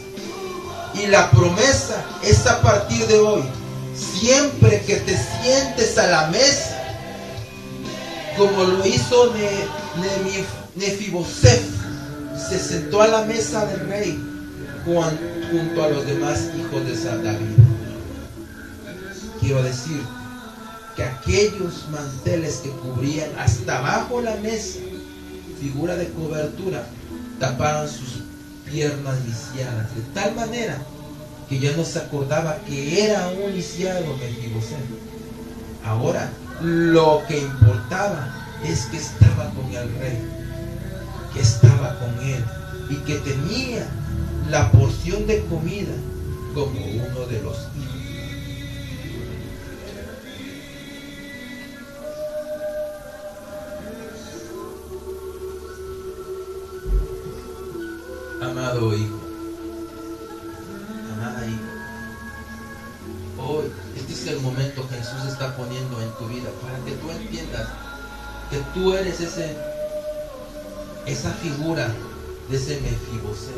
Y la promesa es a partir de hoy, siempre que te sientes a la mesa, como lo hizo Mefiboseth, se sentó a la mesa del rey junto a los demás hijos de David. Quiero decir que aquellos manteles que cubrían hasta abajo la mesa, figura de cobertura, taparon sus piernas lisiadas, de tal manera que ya no se acordaba que era un lisiado Mefiboseth. Ahora lo que importaba es que estaba con el rey, que estaba con él y que tenía la porción de comida como uno de los hijos. Amado hijo, amada hija, Hoy, este es el momento que Jesús está poniendo en tu vida para que tú entiendas que tú eres esa figura de ese Mefiboset.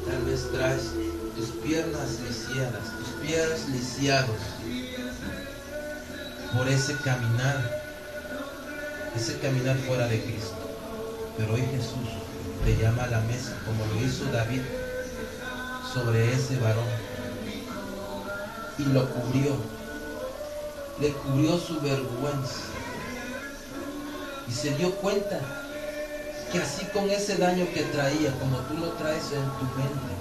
Tal vez traes tus piernas lisiadas, tus pies lisiados por ese caminar fuera de Cristo. Pero hoy Jesús te llama a la mesa, como lo hizo David sobre ese varón, y lo cubrió, le cubrió su vergüenza, y se dio cuenta que así con ese daño que traía, como tú lo traes en tu mente,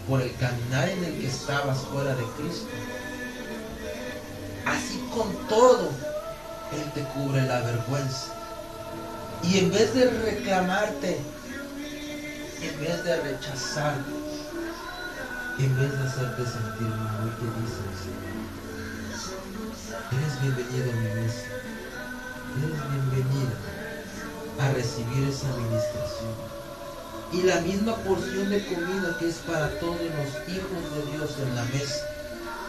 por el caminar en el que estabas fuera de Cristo, así con todo, Él te cubre la vergüenza. Y en vez de reclamarte, en vez de rechazarte, en vez de hacerte sentir mal, hoy te dice: eres bienvenido a mi mesa, eres bienvenida a recibir esa administración. Y la misma porción de comida que es para todos los hijos de Dios en la mesa,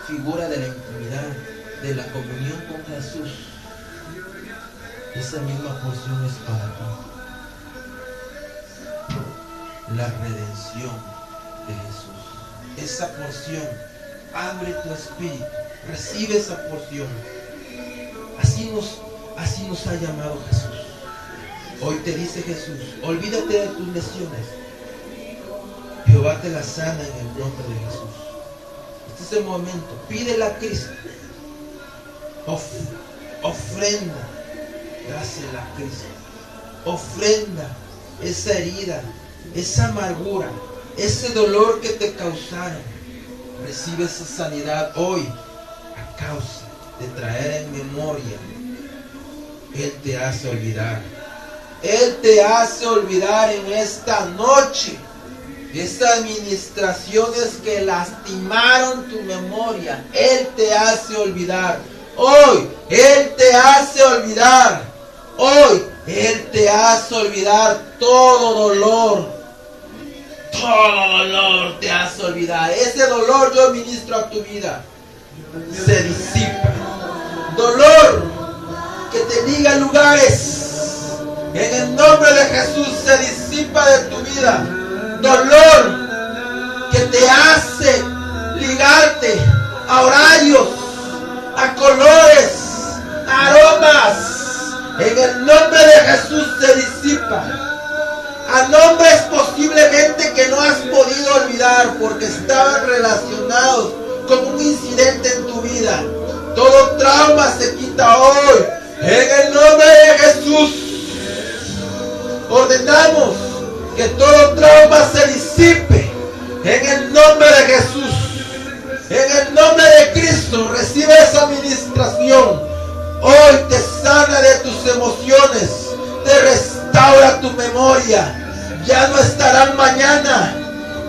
figura de la intimidad, de la comunión con Jesús. Esa misma porción es para ti. La redención de Jesús. Esa porción, abre tu espíritu, recibe esa porción. Así nos ha llamado Jesús. Hoy te dice Jesús: olvídate de tus lesiones. Jehová te la sana en el nombre de Jesús. Este es el momento. Pídele a Cristo. Ofrenda. Dásela a Cristo. Ofrenda esa herida, esa amargura, ese dolor que te causaron. Recibe esa sanidad hoy a causa de traer en memoria. Él te hace olvidar. Él te hace olvidar en esta noche esas administraciones que lastimaron tu memoria. Él te hace olvidar. Hoy Él te hace olvidar. Hoy Él te hace olvidar todo dolor. Todo dolor te hace olvidar. Ese dolor yo ministro a tu vida. Se disipa. Dolor que te liga a lugares. En el nombre de Jesús se disipa de tu vida. Dolor que te hace ligarte a horarios, a colores, a aromas. En el nombre de Jesús se disipa. A nombres posiblemente que no has podido olvidar porque estaban relacionados con un incidente en tu vida. Todo trauma se quita hoy. En el nombre de Jesús ordenamos que todo trauma se disipe. En el nombre de Jesús. En el nombre de Cristo recibe esa administración. Hoy te sana de tus emociones. Te restaura tu memoria. Ya no estarán mañana.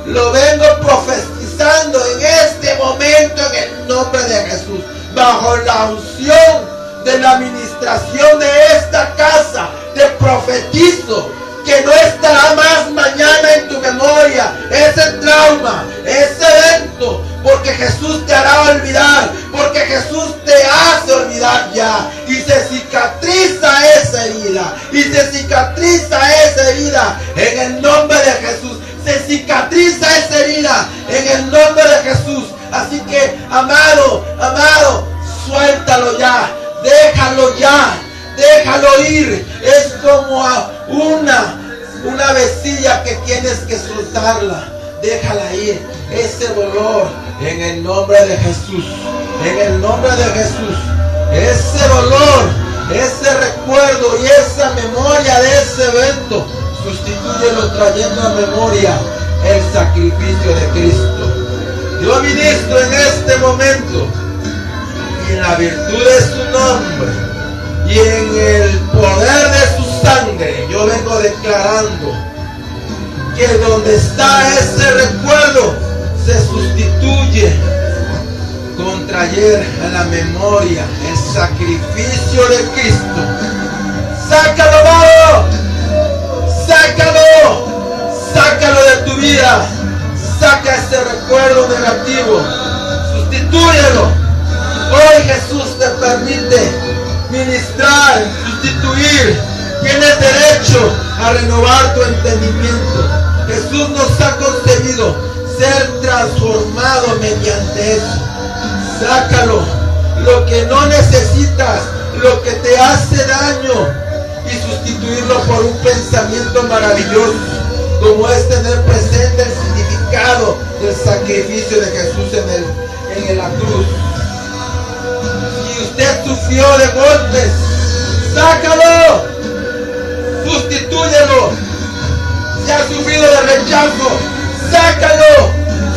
Lo vengo profetizando en este momento en el nombre de Jesús. Bajo la unción de la administración de esta casa, te profetizo que no estará más mañana en tu memoria ese trauma, ese evento, porque Jesús te hará olvidar, porque Jesús te hace olvidar ya, y se cicatriza esa herida, en el nombre de Jesús. Se cicatriza esa herida en el nombre de Jesús. Así que, amado, suéltalo ya, déjalo ya, déjalo ir. Es como a una vecilla que tienes que soltarla. Déjala ir. Ese dolor en el nombre de Jesús. En el nombre de Jesús. Ese dolor, ese recuerdo y esa memoria de ese evento, sustitúyelo trayendo a memoria el sacrificio de Cristo. Yo ministro en este momento y en la virtud de su nombre y en el poder de su sangre, yo vengo declarando que donde está ese recuerdo se sustituye con traer a la memoria el sacrificio de Cristo. ¡Sácalo, amado! ¡Sácalo de tu vida! Saca ese recuerdo negativo, Sustitúyelo. Hoy Jesús te permite ministrar, sustituir. Tienes derecho a renovar tu entendimiento. Jesús nos ha concebido ser transformado mediante eso. Sácalo, lo que no necesitas, lo que te hace daño, y sustituirlo por un pensamiento maravilloso, como es tener presente el significado del sacrificio de Jesús en la cruz. Si usted sufrió de golpes, sácalo, sustitúyelo. Si ha sufrido de rechazo, sácalo,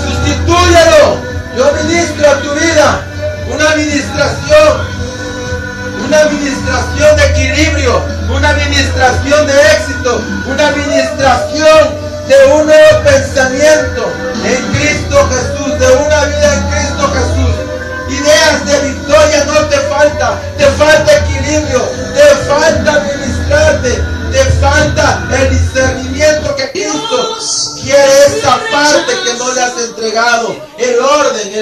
sustitúyelo. Yo ministro a tu vida una administración de equilibrio, una administración de éxito, una administración de un nuevo pensamiento en Cristo Jesús, de una vida en Cristo Jesús. Ideas de victoria no te falta equilibrio, te falta administrarte, te falta el discernimiento que Cristo quiere, esa parte que no le has entregado, el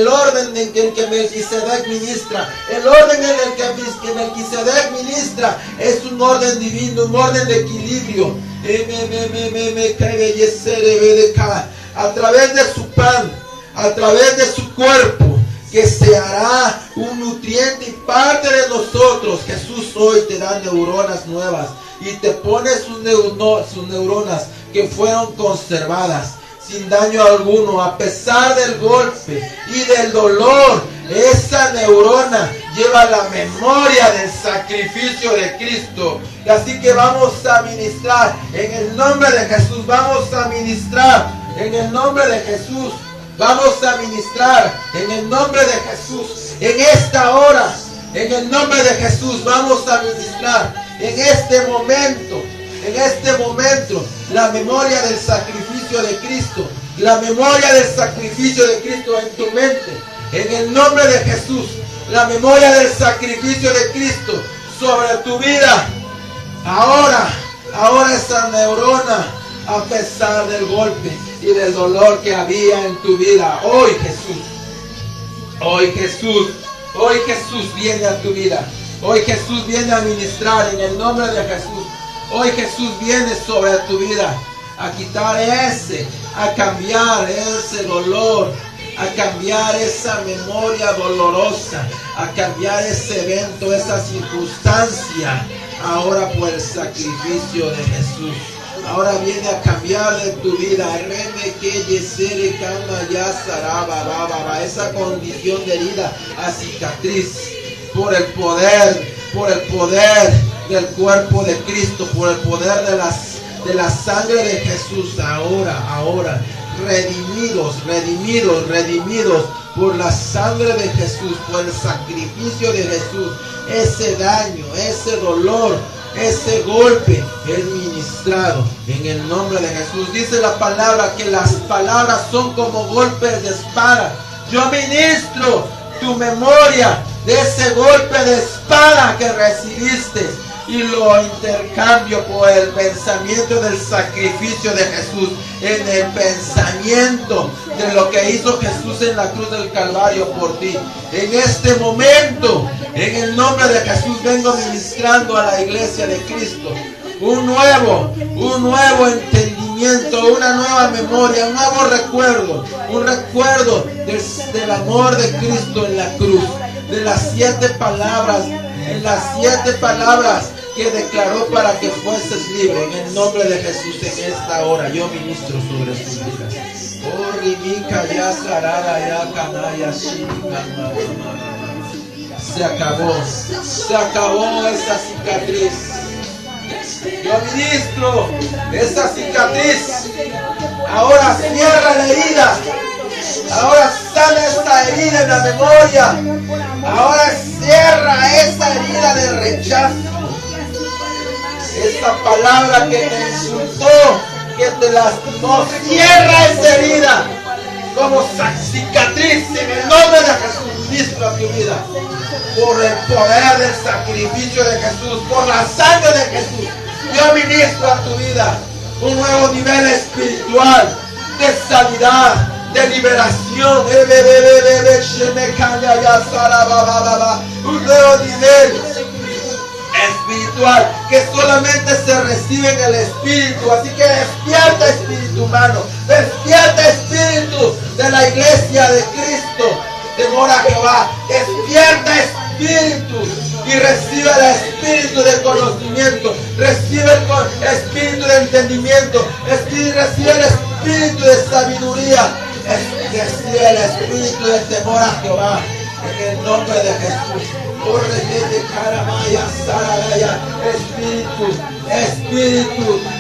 orden en que Melquisedec ministra, el orden en el que Melquisedec ministra es un orden divino, un orden de equilibrio. A través de su pan, a través de su cuerpo, que se hará un nutriente y parte de nosotros. Jesús hoy te da neuronas nuevas y te pone sus neuronas que fueron conservadas sin daño alguno, a pesar del golpe y del dolor. Esa neurona lleva la memoria del sacrificio de Cristo. Y así que vamos a ministrar en el nombre de Jesús. Vamos a ministrar en el nombre de Jesús. Vamos a ministrar en el nombre de Jesús. En esta hora, en el nombre de Jesús, vamos a ministrar en este momento, la memoria del sacrificio de Cristo. La memoria del sacrificio de Cristo en tu mente. En el nombre de Jesús, la memoria del sacrificio de Cristo sobre tu vida. Ahora esa neurona, a pesar del golpe y del dolor que había en tu vida, hoy Jesús viene a tu vida. Hoy Jesús viene a ministrar en el nombre de Jesús. Hoy Jesús viene sobre tu vida a quitar a cambiar ese dolor, a cambiar esa memoria dolorosa, a cambiar ese evento, esa circunstancia, ahora por el sacrificio de Jesús. Ahora viene a cambiar de tu vida esa condición de herida a cicatriz por el poder del cuerpo de Cristo, por el poder de la sangre de Jesús. Ahora redimidos por la sangre de Jesús, por el sacrificio de Jesús. Ese daño, ese dolor, ese golpe es ministrado en el nombre de Jesús. Dice la palabra que las palabras son como golpes de espada. Yo ministro tu memoria de ese golpe de espada que recibiste y lo intercambio por el pensamiento del sacrificio de Jesús, en el pensamiento de lo que hizo Jesús en la cruz del Calvario por ti. En este momento, en el nombre de Jesús, vengo ministrando a la iglesia de Cristo un nuevo entendimiento, una nueva memoria, un nuevo recuerdo, un recuerdo del amor de Cristo en la cruz, de las 7 palabras, que declaró para que fueses libre. En el nombre de Jesús, en esta hora yo ministro sobre sus vidas. Se acabó esa cicatriz. Yo ministro esa cicatriz. Ahora cierra la herida. Ahora sana esta herida en la memoria. Ahora cierra esa herida de rechazo. Esa palabra que te insultó, que te lastimó, cierra esa herida como cicatriz en el nombre de Jesús. Ministro a tu vida por el poder del sacrificio de Jesús, por la sangre de Jesús. Yo ministro a tu vida un nuevo nivel espiritual de sanidad, de liberación. Un nuevo nivel espiritual que solamente se recibe en el Espíritu. Así que despierta, espíritu humano, despierta, espíritu de la iglesia de Cristo. Temor a Jehová, despierta, espíritu, y recibe el espíritu de conocimiento, recibe el espíritu de entendimiento, recibe el espíritu de sabiduría, recibe el espíritu de temor a Jehová, en el nombre de Jesús.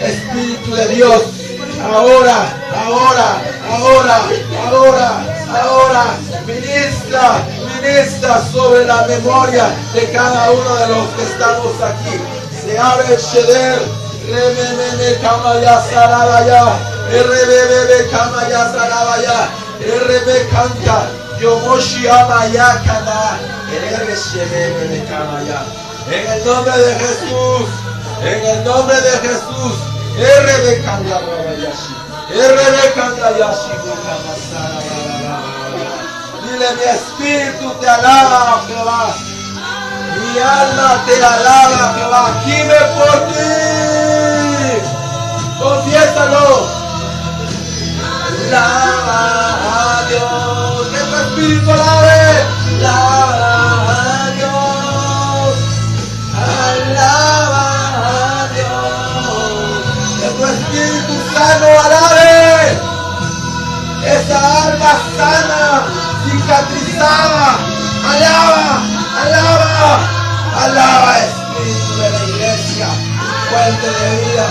Espíritu de Dios, ahora, ministra sobre la memoria de cada uno de los que estamos aquí. Se abre el Sheder, Rememe Kamaya Sarabaya, Rebebe Kamaya Sarabaya, Rebe Kanta, Yomoshi Amaya Kana, Rebe Kamaya. En el nombre de Jesús, en el nombre de Jesús, Rebe Kanda Rabayashi, Rebe Kanda Yashi, dile: mi espíritu te alaba, Jehová. Mi alma te alaba, Jehová. Gime por ti. Confiésalo. Alaba a Dios. Que tu espíritu alabe. Alaba a Dios. Alaba a Dios. Que tu espíritu sano alabe. Esa alma sana, cicatrizada, alaba, espíritu de la iglesia, fuente de vida.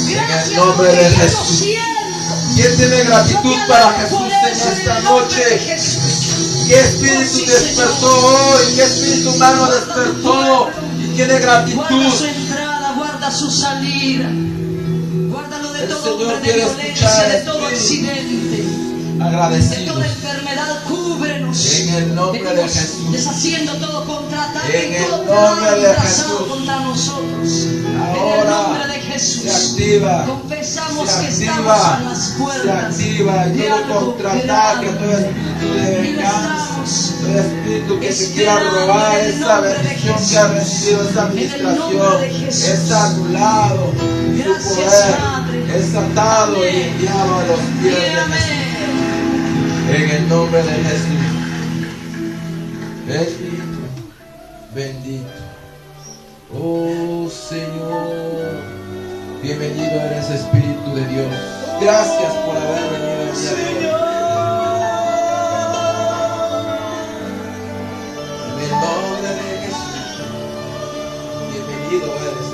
En el nombre de Jesús. ¿Quién tiene gratitud para Jesús en esta noche? ¿Qué espíritu despertó hoy? ¿Qué espíritu humano despertó y tiene gratitud? Guarda su entrada, guarda su salida. Guárdalo de todo hombre de violencia, de todo accidente, de agradecidos. toda enfermedad. Cúbrenos En el nombre de Jesús. deshaciendo todo contraataque En y el todo nombre plan de trazado Jesús. contra nosotros. En el Ahora nombre de Jesús. se activa. Confesamos Se que estamos activa. a las Se puertas activa. de Todo algo contraataque, grande. todo espíritu de Y lo venganza, estamos todo espíritu que se quiera esperando robar en el esa nombre de bendición Jesús. que ha recibido esa En el administración, nombre de Jesús. es anulado. Su Gracias, poder Padre. es atado y Amén. enviado a los pies de Y Jesús. amén. En el nombre de Jesús. Bendito, bendito. Oh Señor, bienvenido eres, Espíritu de Dios. Gracias por haber venido el día de hoy. En el nombre de Jesús, bienvenido eres.